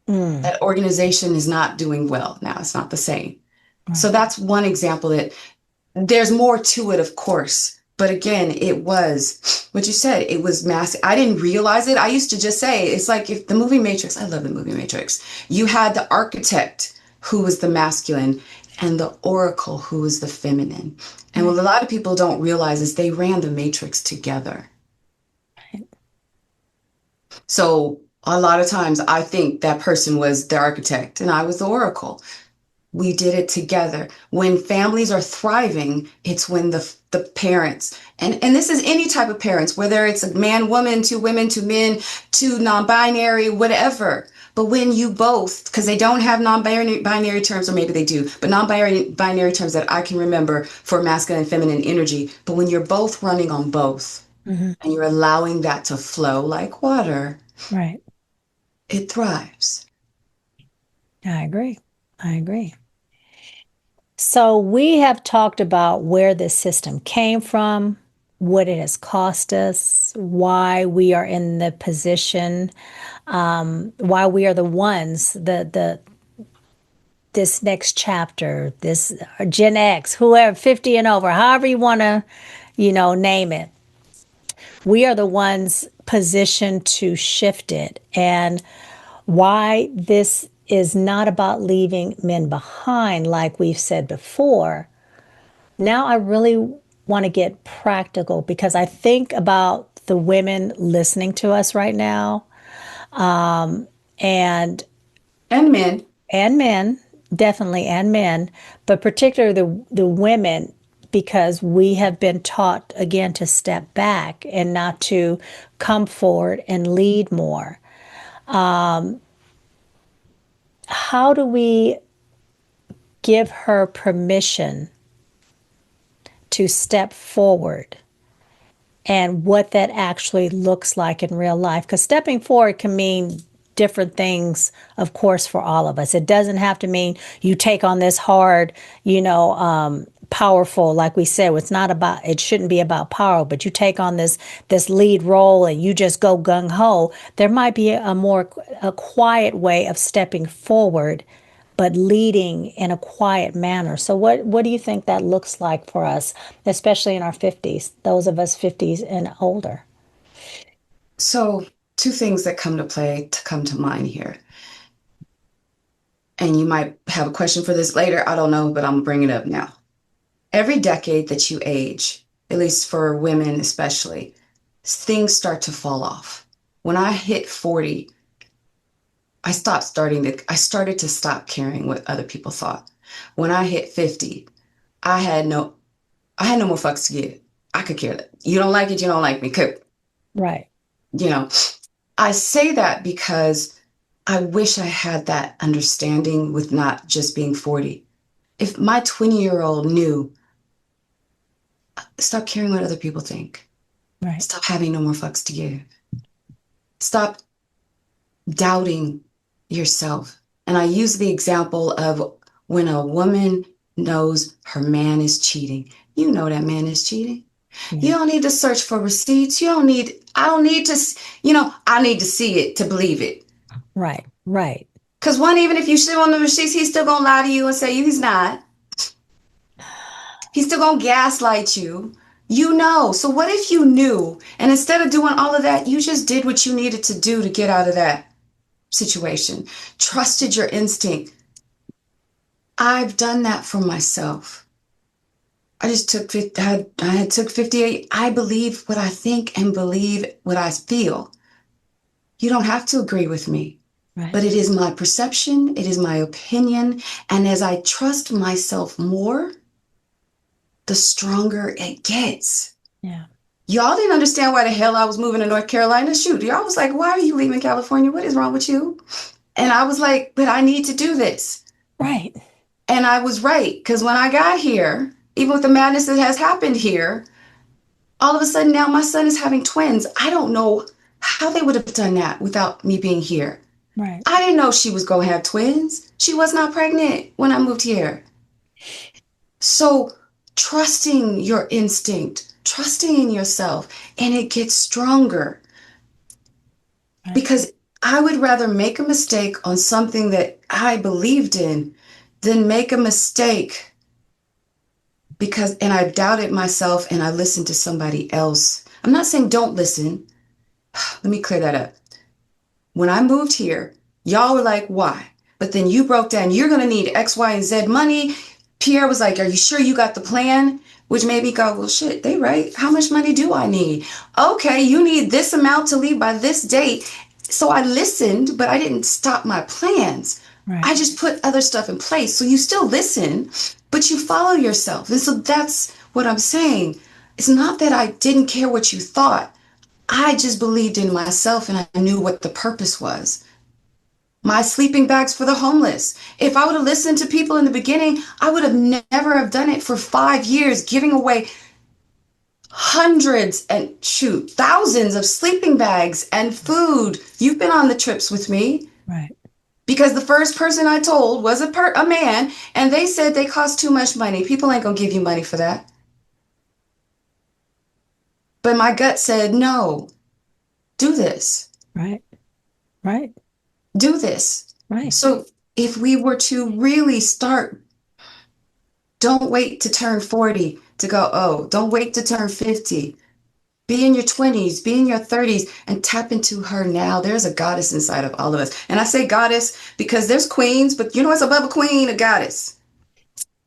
Speaker 2: Mm.
Speaker 1: That organization is not doing well now. It's not the same. So
Speaker 2: Right.
Speaker 1: that's one example that there's more to it, of course. But again, it was what you said. It was massive. I didn't realize it. I used to just say, it's like if the movie Matrix, I love the movie Matrix. You had the architect who was the masculine and the oracle who was the feminine. And what
Speaker 2: Right.
Speaker 1: a lot of people don't realize is they ran the Matrix together. So a lot of times I think that person was the architect and I was the oracle. We did it together. When families are thriving, it's when the parents, and this is any type of parents, whether it's a man, woman, two women, two men, two non-binary, whatever. But when you both, because they don't have non-binary terms, or maybe they do, but non-binary terms that I can remember for masculine and feminine energy. But when you're both running on both
Speaker 2: Hmm.
Speaker 1: and you're allowing that to flow like water,
Speaker 2: Right.
Speaker 1: it thrives.
Speaker 2: I agree. I agree. So we have talked about where this system came from, what it has cost us, why we are in the position, why we are the ones, the this next chapter, this Gen X, whoever, 50 and over, however you want to, name it. We are the ones positioned to shift it. And why this is not about leaving men behind, like we've said before. Now I really want to get practical because I think about the women listening to us right now, and
Speaker 1: And men,
Speaker 2: men, definitely, and men, but particularly the women, because we have been taught again to step back and not to come forward and lead more. How do we give her permission to step forward and what that actually looks like in real life? Because stepping forward can mean different things, of course, for all of us. It doesn't have to mean you take on this hard, powerful, like we said. It's not about, it shouldn't be about power, but you take on this lead role and you just go gung ho. There might be a quiet way of stepping forward, but leading in a quiet manner. So what do you think that looks like for us, especially in our 50s, those of us 50s and older?
Speaker 1: so two things that come to mind here. And you might have a question for this later. I don't know, but I'm gonna bring it up now. Every decade that you age, at least for women especially, things start to fall off. When I hit 40, I started to stop caring what other people thought. When I hit 50, I had no I had no more fucks to give. I could care that. You don't like it, you don't like me. Cool.
Speaker 2: Right.
Speaker 1: You know, I say that because I wish I had that understanding with not just being 40. If my 20-year-old knew, stop caring what other people think,
Speaker 2: Right.
Speaker 1: stop having no more fucks to give, stop doubting yourself. And I use the example of when a woman knows her man is cheating. You know that man is cheating. You
Speaker 2: Yeah.
Speaker 1: don't need to search for receipts. I don't need to, I need to see it to believe it.
Speaker 2: Right. Right.
Speaker 1: Because one, even if you show on the receipts, he's still going to lie to you and say he's not. He's still going to gaslight you. You know. So what if you knew? And instead of doing all of that, you just did what you needed to do to get out of that situation. Trusted your instinct. I've done that for myself. I just took, I took 58. I believe what I think and believe what I feel. You don't have to agree with me,
Speaker 2: Right.
Speaker 1: but it is my perception, it is my opinion. And as I trust myself more, the stronger it gets.
Speaker 2: Yeah.
Speaker 1: Y'all didn't understand why the hell I was moving to North Carolina. Shoot, y'all was like, why are you leaving California? What is wrong with you? And I was like, but I need to do this.
Speaker 2: Right.
Speaker 1: And I was right, because when I got here, even with the madness that has happened here, all of a sudden now my son is having twins. I don't know how they would have done that without me being here.
Speaker 2: Right.
Speaker 1: I didn't know she was going to have twins. She was not pregnant when I moved here. So trusting your instinct, trusting in yourself, and it gets stronger
Speaker 2: Right.
Speaker 1: because I would rather make a mistake on something that I believed in than make a mistake and I doubted myself and I listened to somebody else. I'm not saying don't listen. Let me clear that up. When I moved here, y'all were like, why? But then you broke down, you're going to need X, Y, and Z money. Pierre was like, are you sure you got the plan? Which made me go, well, shit, they right. How much money do I need? Okay, you need this amount to leave by this date. So I listened, but I didn't stop my plans. I
Speaker 2: Right.
Speaker 1: just put other stuff in place. So you still listen, but you follow yourself. And so that's what I'm saying. It's not that I didn't care what you thought. I just believed in myself and I knew what the purpose was. My sleeping bags for the homeless. If I would have listened to people in the beginning, I would have never have done it for 5 years, giving away hundreds and shoot, thousands of sleeping bags and food. You've been on the trips with me
Speaker 2: Right.
Speaker 1: because the first person I told was a man, and they said they cost too much money. People ain't gonna give you money for that. But my gut said, no, do this.
Speaker 2: Right. Right.
Speaker 1: Do this.
Speaker 2: Right.
Speaker 1: So if we were to really start, don't wait to turn 40 to go, oh, don't wait to turn 50. Be in your 20s, be in your 30s, and tap into her now. There's a goddess inside of all of us. And I say goddess because there's queens, but you know what's above a queen? A goddess.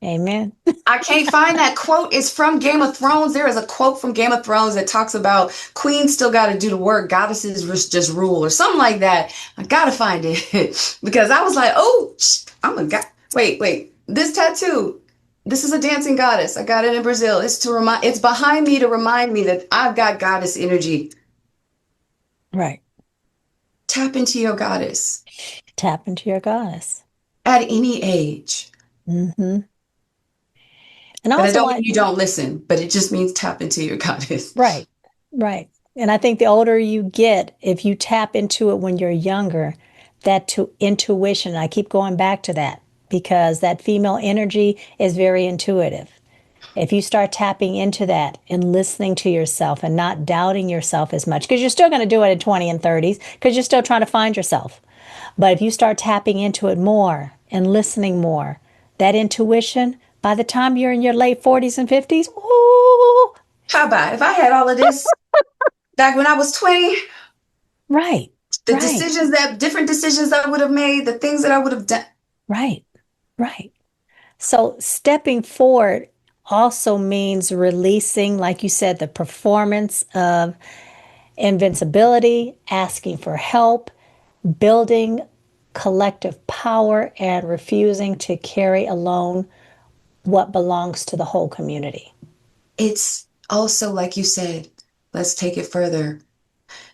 Speaker 2: Amen.
Speaker 1: I can't find that quote. It's from Game of Thrones. There is a quote from Game of Thrones that talks about queens still got to do the work. Goddesses just rule or something like that. I got to find it because I was like, oh, I'm a god. Wait. This tattoo. This is a dancing goddess. I got it in Brazil. It's behind me to remind me that I've got goddess energy.
Speaker 2: Right.
Speaker 1: Tap into your goddess
Speaker 2: Tap into your goddess.
Speaker 1: at any age.
Speaker 2: Mm-hmm. And
Speaker 1: But I
Speaker 2: also,
Speaker 1: don't mean
Speaker 2: like,
Speaker 1: you don't listen, but it just means tap into your goddess.
Speaker 2: right. Right. And I think the older you get, if you tap into it when you're younger, that to intuition, I keep going back to that because that female energy is very intuitive. If you start tapping into that and listening to yourself and not doubting yourself as much, because you're still going to do it at 20 and 30s, because you're still trying to find yourself. But if you start tapping into it more and listening more, that intuition, by the time you're in your late 40s and 50s, ooh,
Speaker 1: How about if I had all of this back when I was 20,
Speaker 2: right,
Speaker 1: the
Speaker 2: right,
Speaker 1: different decisions I would have made, the things that I would have done.
Speaker 2: right, right. So stepping forward also means releasing, like you said, the performance of invincibility, asking for help, building collective power, and refusing to carry alone what belongs to the whole community.
Speaker 1: It's also, like you said, let's take it further.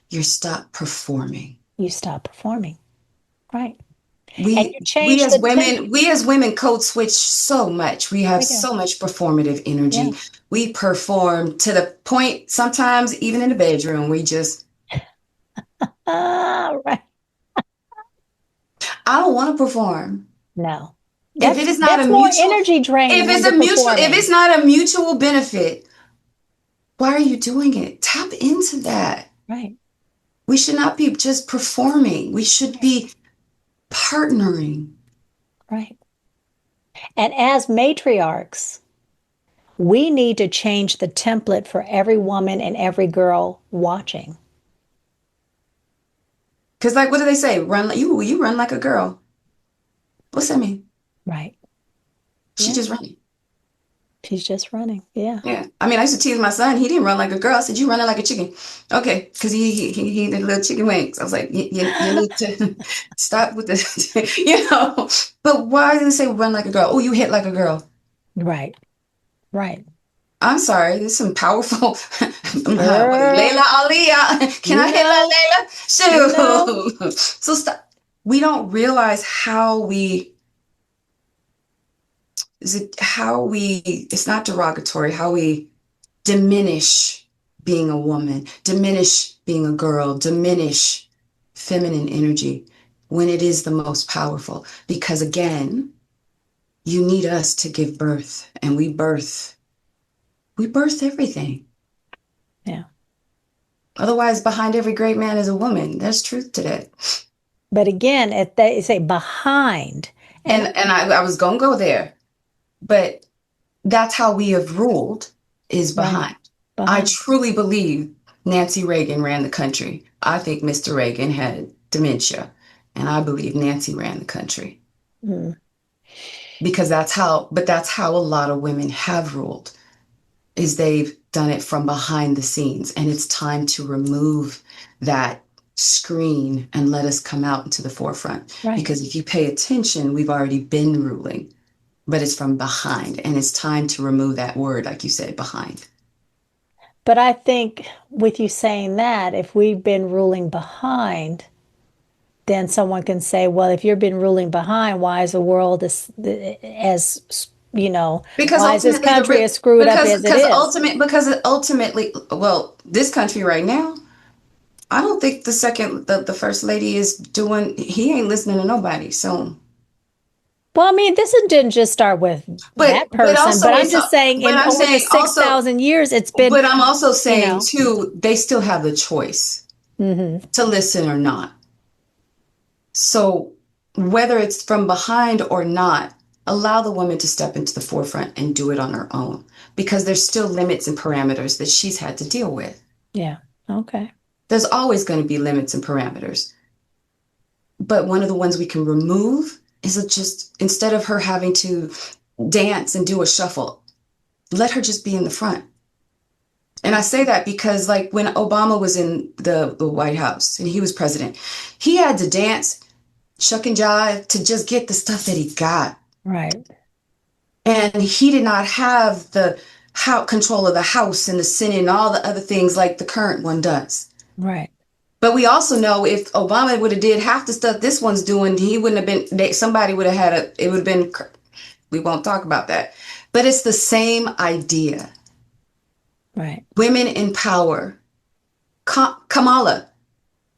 Speaker 1: You stop performing.
Speaker 2: You stop performing, right? And
Speaker 1: We
Speaker 2: you
Speaker 1: we
Speaker 2: change
Speaker 1: as
Speaker 2: the temp.
Speaker 1: women, we as women code switch so much. We have
Speaker 2: We do.
Speaker 1: so much performative
Speaker 2: Yeah.
Speaker 1: energy. We perform to the point sometimes even in the bedroom, we just
Speaker 2: Ah, right.
Speaker 1: I don't want to perform.
Speaker 2: No.
Speaker 1: If it
Speaker 2: That's
Speaker 1: is not a
Speaker 2: that's more
Speaker 1: mutual
Speaker 2: energy
Speaker 1: if
Speaker 2: draining when
Speaker 1: it's
Speaker 2: you're
Speaker 1: a mutual if
Speaker 2: performing.
Speaker 1: it's not a mutual benefit, Why are you doing it? Tap into that.
Speaker 2: Right.
Speaker 1: We should not be just performing. We should be partnering.
Speaker 2: Right. And as matriarchs, we need to change the template for every woman and every girl watching.
Speaker 1: Because, like, what do they say? Run like you run like a girl. What's that mean?
Speaker 2: Right.
Speaker 1: She
Speaker 2: Yeah.
Speaker 1: just running.
Speaker 2: She's just running. Yeah.
Speaker 1: Yeah. I mean, I used to tease my son. He didn't run like a girl. I said, you running like a chicken. Okay. Because he did little chicken wings. I was like, you need to stop with this, But why do they say run like a girl? Oh, you hit like a girl.
Speaker 2: Right. Right.
Speaker 1: I'm sorry. There's some powerful, what is
Speaker 2: Girl,
Speaker 1: Layla Ali? Can
Speaker 2: you
Speaker 1: I hit like
Speaker 2: know, you know.
Speaker 1: Layla? Shoot. So stop. We don't realize it's not derogatory, how we diminish being a woman, diminish being a girl, diminish feminine energy when it is the most powerful. Because again, you need us to give birth, and we birth everything.
Speaker 2: Yeah.
Speaker 1: Otherwise, behind every great man is a woman. There's truth to that.
Speaker 2: But again, if they say behind, and
Speaker 1: And I was gonna go there, but that's how we have ruled, is
Speaker 2: right,
Speaker 1: behind. I
Speaker 2: behind.
Speaker 1: truly believe Nancy Reagan ran the country. I think Mr. Reagan had dementia, and I believe Nancy ran the country
Speaker 2: Mm,
Speaker 1: because that's how a lot of women have ruled, is they've done it from behind the scenes, and it's time to remove that screen and let us come out into the forefront.
Speaker 2: right.
Speaker 1: Because if you pay attention, we've already been ruling, but it's from behind, and it's time to remove that word, like you said, behind.
Speaker 2: But I think with you saying that, if we've been ruling behind, then someone can say, well, if you've been ruling behind, why is the world as
Speaker 1: Because
Speaker 2: why is this
Speaker 1: ultimately,
Speaker 2: country as screwed up as it is?
Speaker 1: because ultimately, well, this country right now, I don't think the first lady is doing. He ain't listening to nobody. So,
Speaker 2: Well, I mean, didn't just start with
Speaker 1: but
Speaker 2: that person, but I'm just saying
Speaker 1: but
Speaker 2: in
Speaker 1: I'm
Speaker 2: over the
Speaker 1: saying also,
Speaker 2: 6,000 years, it's been,
Speaker 1: but I'm also
Speaker 2: you
Speaker 1: saying
Speaker 2: know,
Speaker 1: too, they still have the choice
Speaker 2: hmm
Speaker 1: to listen or not. So whether it's from behind or not, allow the woman to step into the forefront and do it on her own, because there's still limits and parameters that she's had to deal with.
Speaker 2: yeah, okay,
Speaker 1: There's always going to be limits and parameters. But one of the ones we can remove is just, instead of her having to dance and do a shuffle, let her just be in the front. And I say that because, like, when Obama was in the White House and he was president, he had to dance, shuck and jive to just get the stuff that he got.
Speaker 2: right,
Speaker 1: And he did not have the control of the House and the Senate and all the other things like the current one does.
Speaker 2: right,
Speaker 1: But we also know if Obama would have did half the stuff this one's doing, he wouldn't have been. Somebody would have it would have been. We won't talk about that. But it's the same idea.
Speaker 2: right,
Speaker 1: Women in power. Kamala.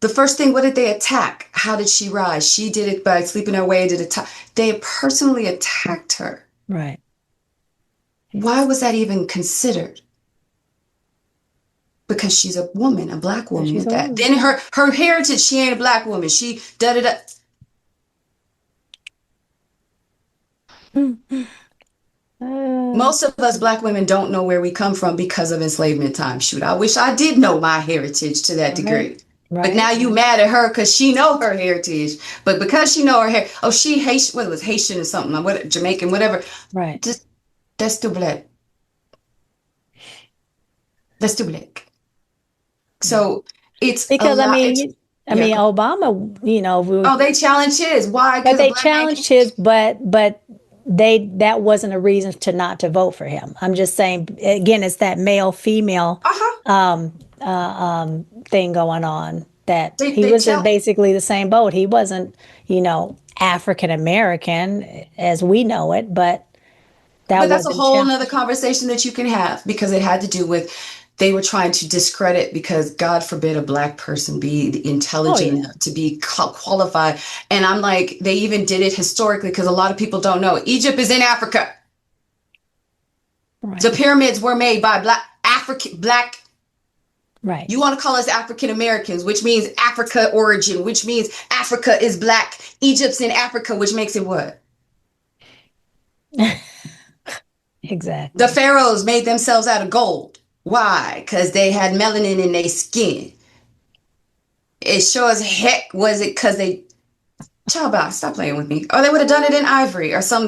Speaker 1: The first thing, what did they attack? How did she rise? She did it by sleeping her way into the top. They personally attacked her.
Speaker 2: right.
Speaker 1: Why was that even considered? Because she's a woman, a black
Speaker 2: Because
Speaker 1: woman
Speaker 2: she's
Speaker 1: at
Speaker 2: a
Speaker 1: that.
Speaker 2: woman.
Speaker 1: Then her heritage, she ain't a black woman. She da da da.
Speaker 2: Uh,
Speaker 1: Most of us black women don't know where we come from because of enslavement time. Shoot, I wish I did know my heritage to that
Speaker 2: right,
Speaker 1: degree. But
Speaker 2: right,
Speaker 1: now you mad at her because she know her heritage. But because she know her hair, oh, she Haitian, what was Haitian or something, what, Jamaican, whatever.
Speaker 2: right.
Speaker 1: Just that's too black. That's too black.
Speaker 2: Yeah.
Speaker 1: So it's a
Speaker 2: Because
Speaker 1: lot. It's
Speaker 2: I
Speaker 1: yeah.
Speaker 2: mean, Obama,
Speaker 1: Oh, they challenge his. Why?
Speaker 2: but
Speaker 1: Because a
Speaker 2: they
Speaker 1: black man
Speaker 2: challenged
Speaker 1: can't.
Speaker 2: his, but that wasn't a reason to not to vote for him. I'm just saying again, it's that male female
Speaker 1: Uh-huh.
Speaker 2: thing going on that he
Speaker 1: They
Speaker 2: was in
Speaker 1: tell.
Speaker 2: basically the same boat. He wasn't, African American as we know it, but that
Speaker 1: But that's a
Speaker 2: wasn't
Speaker 1: whole nother
Speaker 2: challenged.
Speaker 1: conversation that you can have, because it had to do with, they were trying to discredit, because God forbid a black person be
Speaker 2: Oh
Speaker 1: intelligent
Speaker 2: yeah,
Speaker 1: enough to be qualified. And I'm like, they even did it historically, because a lot of people don't know. Egypt is in Africa. The
Speaker 2: right,
Speaker 1: pyramids were made by black African, black,
Speaker 2: Right.
Speaker 1: you want to call us African Americans, which means Africa origin, which means Africa is black. Egypt's in Africa, which makes it what? The
Speaker 2: Exactly.
Speaker 1: pharaohs made themselves out of gold. Why? Because they had melanin in their skin. It sure as heck was it because they. Child about, stop playing with me. Or they would have done it in ivory or some.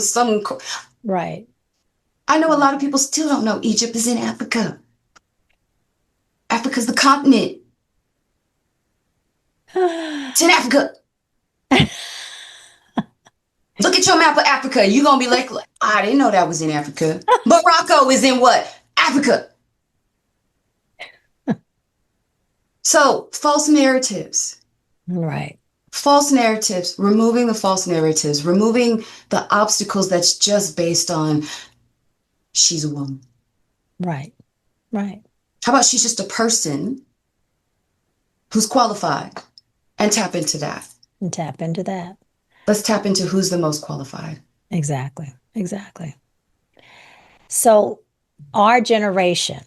Speaker 2: Right.
Speaker 1: I know a lot of people still don't know Egypt is in Africa. Africa's the continent. It's in Africa. Look at your map of Africa. You're going to be like, I didn't know that was in Africa. Morocco is in what? Africa. So,
Speaker 2: Right.
Speaker 1: false narratives, removing the false narratives, removing the obstacles that's just based on she's a woman.
Speaker 2: Right. Right.
Speaker 1: How about she's just a person who's qualified and tap into that?
Speaker 2: And tap into that.
Speaker 1: Let's tap into who's the most qualified.
Speaker 2: Exactly. Exactly. So, our generation,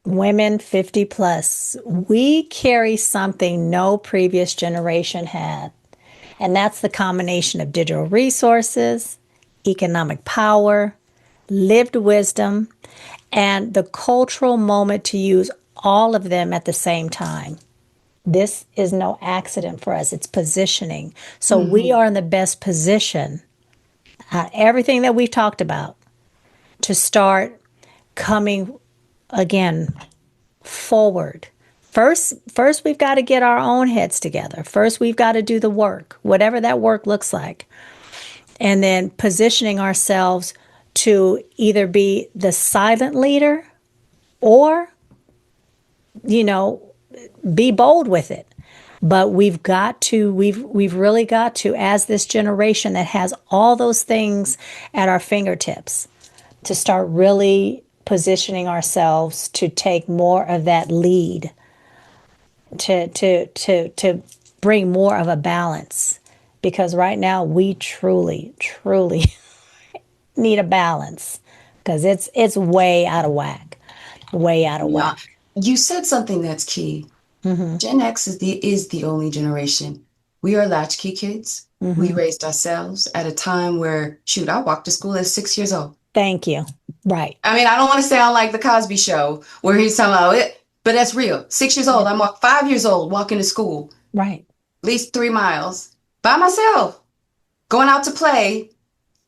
Speaker 2: women 50 plus, we carry something no previous generation had. And that's the combination of digital resources, economic power, lived wisdom, and the cultural moment to use all of them at the same time. This is no accident for us, it's positioning. So we are in the best position, everything that we've talked about, to start coming again forward. First we've got to get our own heads together. First we've got to do the work, whatever that work looks like. And then positioning ourselves to either be the silent leader or, be bold with it. But we've really got to, as this generation that has all those things at our fingertips, to start really positioning ourselves to take more of that lead, to bring more of a balance. Because right now we truly, truly need a balance because it's way out of whack. Way out of
Speaker 1: Yeah.
Speaker 2: whack.
Speaker 1: You said something that's key. Gen X is the only generation. We are latchkey kids. We raised ourselves at a time where, shoot, I walked to school at 6 years old.
Speaker 2: Thank you. Right.
Speaker 1: I mean, I don't want to sound like the Cosby Show where he's talking about it, but that's real. 6 years
Speaker 2: Yeah.
Speaker 1: old. I'm 5 years old walking to school,
Speaker 2: Right.
Speaker 1: at least 3 miles by myself, going out to play.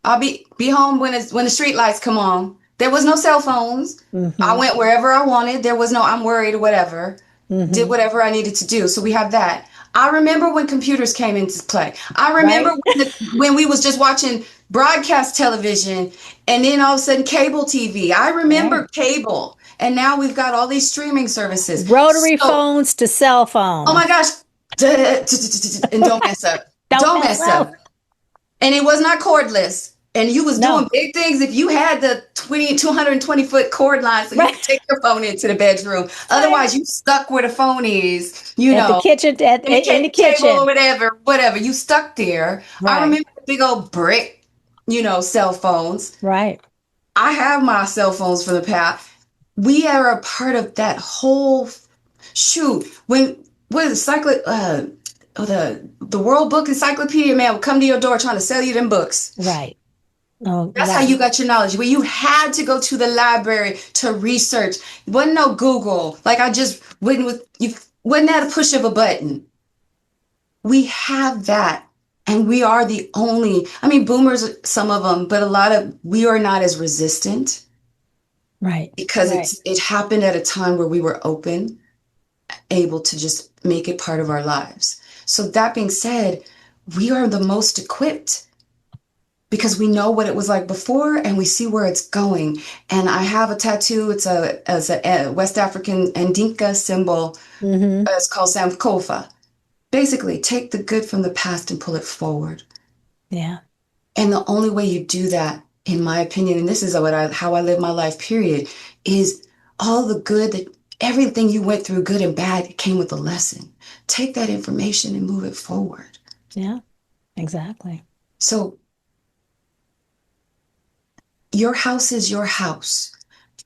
Speaker 1: I'll be home when the street lights come on. There was no cell phones. I went wherever I wanted. There was no I'm worried or whatever. Did whatever I needed to do. So we have that. I remember when computers came into play. I remember
Speaker 2: Right.
Speaker 1: when we was just watching broadcast television and then all of a sudden cable TV. I remember
Speaker 2: Right.
Speaker 1: cable. And now we've got all these streaming services.
Speaker 2: Rotary
Speaker 1: So,
Speaker 2: phones to cell
Speaker 1: oh my
Speaker 2: phones.
Speaker 1: gosh. And don't mess up.
Speaker 2: Don't
Speaker 1: Don't
Speaker 2: mess
Speaker 1: mess up.
Speaker 2: up.
Speaker 1: And it was not cordless. And you was doing
Speaker 2: No.
Speaker 1: big things if you had the 220-foot cord line so you
Speaker 2: Right.
Speaker 1: could take your phone into the bedroom.
Speaker 2: Right.
Speaker 1: Otherwise, you stuck where the phone is,
Speaker 2: At the kitchen,
Speaker 1: in the
Speaker 2: in the
Speaker 1: table or
Speaker 2: kitchen.
Speaker 1: whatever. You stuck there. I
Speaker 2: Right.
Speaker 1: remember the big old brick, cell phones.
Speaker 2: Right.
Speaker 1: I have my cell phones from the past. We are a part of that whole shoot. What is it, the World Book Encyclopedia man would come to your door trying to sell you them books.
Speaker 2: Right. Oh,
Speaker 1: That's how
Speaker 2: right.
Speaker 1: you got your knowledge. Where you had to go to the library to research. It wasn't no Google. Like I just wouldn't with you wasn't at a push of a button. We have that. And we are the only, I mean, boomers, some of them, but we are not as resistant
Speaker 2: Right.
Speaker 1: because
Speaker 2: Right.
Speaker 1: it happened at a time where we were open, able to just make it part of our lives. So that being said, we are the most equipped because we know what it was like before and we see where it's going. And I have a tattoo. It's a West African Ndinka symbol.
Speaker 2: Mm-hmm.
Speaker 1: It's called Sankofa. Basically, take the good from the past and pull it forward.
Speaker 2: Yeah.
Speaker 1: And the only way you do that, in my opinion, and this is how I live my life, period, is all the good that everything you went through, good and bad, came with a lesson. Take that information and move it forward.
Speaker 2: Yeah. Exactly.
Speaker 1: So your house is your house.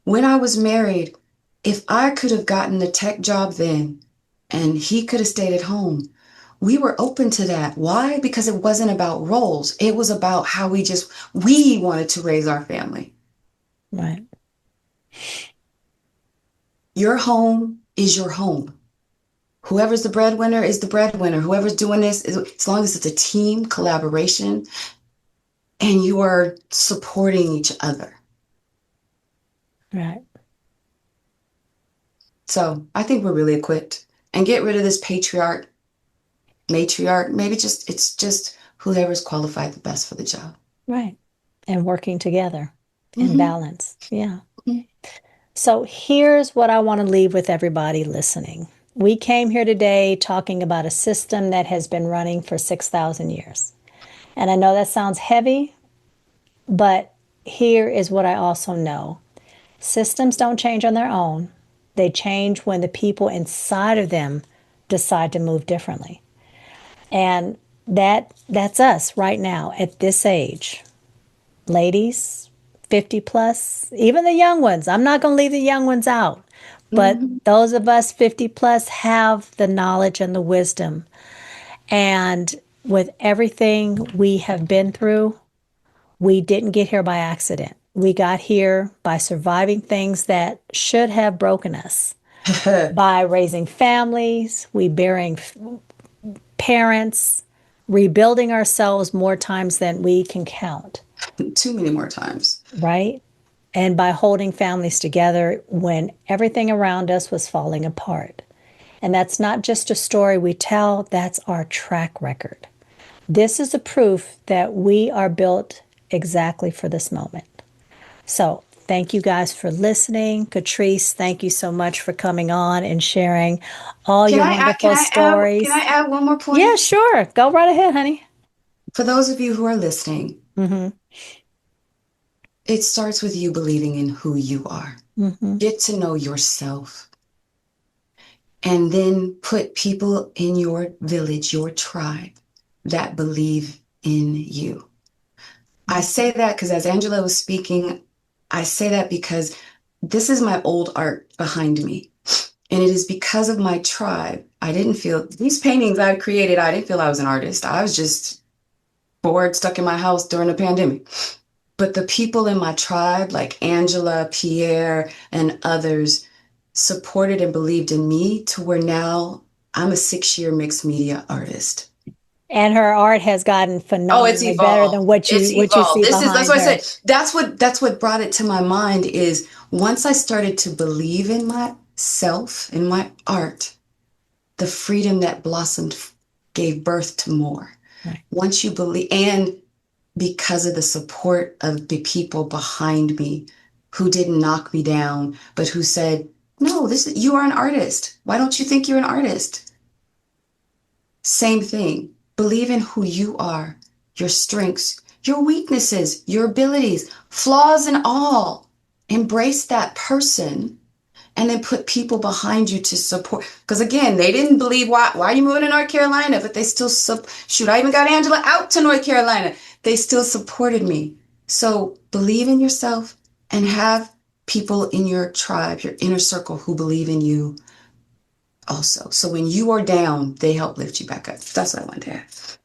Speaker 1: When I was married, If I could have gotten a tech job then and he could have stayed at home, we were open to that. Why? Because it wasn't about roles. It was about how we wanted to raise our family.
Speaker 2: Right.
Speaker 1: Your home is your home. Whoever's the breadwinner is the breadwinner. Whoever's doing this, as long as it's a team collaboration and you are supporting each other.
Speaker 2: Right.
Speaker 1: So I think we're really equipped. And get rid of this patriarch, matriarch. Maybe it's just whoever's qualified the best for the job.
Speaker 2: Right. And working together in
Speaker 1: Mm-hmm.
Speaker 2: balance. Yeah. So here's what I want to leave with everybody listening. We came here today talking about a system that has been running for 6,000 years. And I know that sounds heavy, but here is what I also know. Systems don't change on their own. They change when the people inside of them decide to move differently. And that's us right now at this age. Ladies, 50 plus, even the young ones. I'm not going to leave the young ones out. But
Speaker 1: Mm-hmm.
Speaker 2: those of us 50 plus have the knowledge and the wisdom. And with everything we have been through, we didn't get here by accident. We got here by surviving things that should have broken us, by raising families, we bearing parents, rebuilding ourselves more times than we can count,
Speaker 1: Too many more times.
Speaker 2: right? And by holding families together when everything around us was falling apart. And that's not just a story we tell, that's our track record. This is a proof that we are built exactly for this moment. So, thank you guys for listening. Katrece, thank you so much for coming on and sharing all
Speaker 1: Can
Speaker 2: your
Speaker 1: I add, can
Speaker 2: wonderful
Speaker 1: I add, can I
Speaker 2: stories.
Speaker 1: add one more
Speaker 2: Yeah,
Speaker 1: point?
Speaker 2: sure. Go right ahead, honey.
Speaker 1: For those of you who are listening,
Speaker 2: Mm-hmm.
Speaker 1: it starts with you believing in who you are.
Speaker 2: Mm-hmm.
Speaker 1: Get to know yourself. And then put people in your village, your tribe, that believe in you. I say that because as Angela was speaking, I say that because this is my old art behind me. And it is because of my tribe. I didn't feel these paintings I've created, I didn't feel I was an artist. I was just bored, stuck in my house during the pandemic. But the people in my tribe, like Angela, Pierre, and others, supported and believed in me to where now I'm a 6-year mixed media artist.
Speaker 2: And her art has gotten
Speaker 1: Oh, it's
Speaker 2: phenomenally better than
Speaker 1: evolved.
Speaker 2: what
Speaker 1: It's
Speaker 2: you
Speaker 1: evolved.
Speaker 2: see
Speaker 1: That's
Speaker 2: behind
Speaker 1: what I
Speaker 2: her.
Speaker 1: said. That's what brought it to my mind is once I started to believe in myself, in my art, the freedom that blossomed gave birth to more.
Speaker 2: Right.
Speaker 1: Once you believe, and because of the support of the people behind me who didn't knock me down, but who said, no, you are an artist. Why don't you think you're an artist? Same thing. Believe in who you are, your strengths, your weaknesses, your abilities, flaws and all. Embrace that person and then put people behind you to support. Because again, they didn't believe why are you moving to North Carolina? But they still shoot. I even got Angela out to North Carolina. They still supported me. So believe in yourself and have people in your tribe, your inner circle who believe in you also. So when you are down, they help lift you back up. That's what I wanted to have.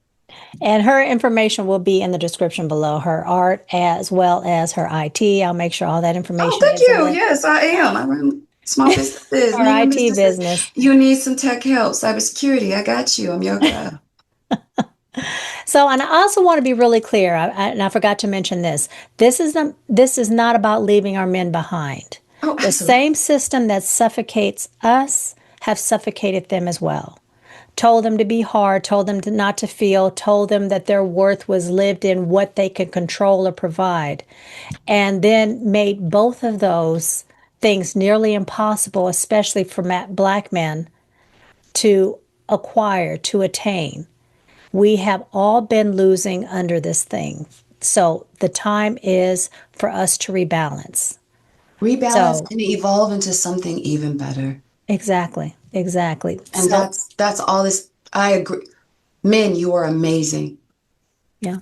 Speaker 2: And her information will be in the description below, her art as well as her IT. I'll make sure all that
Speaker 1: Oh,
Speaker 2: information
Speaker 1: thank
Speaker 2: is in
Speaker 1: you.
Speaker 2: the
Speaker 1: Yes, I am. I run small businesses,
Speaker 2: her
Speaker 1: medium
Speaker 2: IT
Speaker 1: businesses.
Speaker 2: business.
Speaker 1: You need some tech help, cybersecurity. I got you. I'm your girl.
Speaker 2: So, and I also want to be really clear, and I forgot to mention this. This is not about leaving our men behind.
Speaker 1: Oh,
Speaker 2: The
Speaker 1: absolutely.
Speaker 2: same system that suffocates us have suffocated them as well. Told them to be hard, told them to not to feel, told them that their worth was lived in what they could control or provide, and then made both of those things nearly impossible, especially for black men, to acquire, to attain. We have all been losing under this thing. So the time is for us to rebalance.
Speaker 1: Rebalance
Speaker 2: So,
Speaker 1: and evolve into something even better.
Speaker 2: exactly, exactly.
Speaker 1: And
Speaker 2: So,
Speaker 1: that's all this. I agree. Men, you are amazing.
Speaker 2: yeah.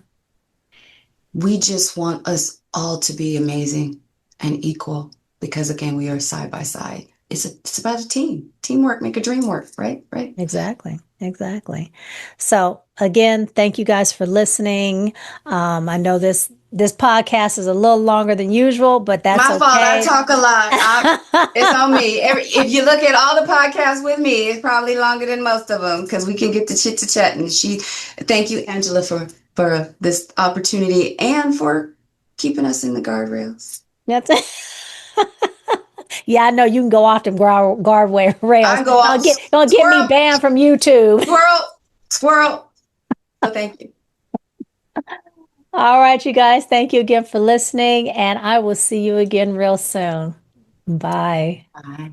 Speaker 1: We just want us all to be amazing and equal because again, we are side by side. it's about a team. Teamwork make a dream work, right? Right.
Speaker 2: Exactly. Exactly. So again, thank you guys for listening. I know this podcast is a little longer than usual, but that's
Speaker 1: My fault. I
Speaker 2: okay.
Speaker 1: talk a lot. It's on me. If you look at all the podcasts with me, it's probably longer than most of them because we can get the chit to chat. And thank you, Angela, for this opportunity and for keeping us in the guardrails.
Speaker 2: That's it. Yeah, I know you can go off them guard rails.
Speaker 1: I go off
Speaker 2: Don't get me
Speaker 1: squirrel,
Speaker 2: banned from YouTube.
Speaker 1: squirrel, squirrel. So thank you.
Speaker 2: All right, you guys, thank you again for listening, and I will see you again real soon. Bye.
Speaker 1: Bye.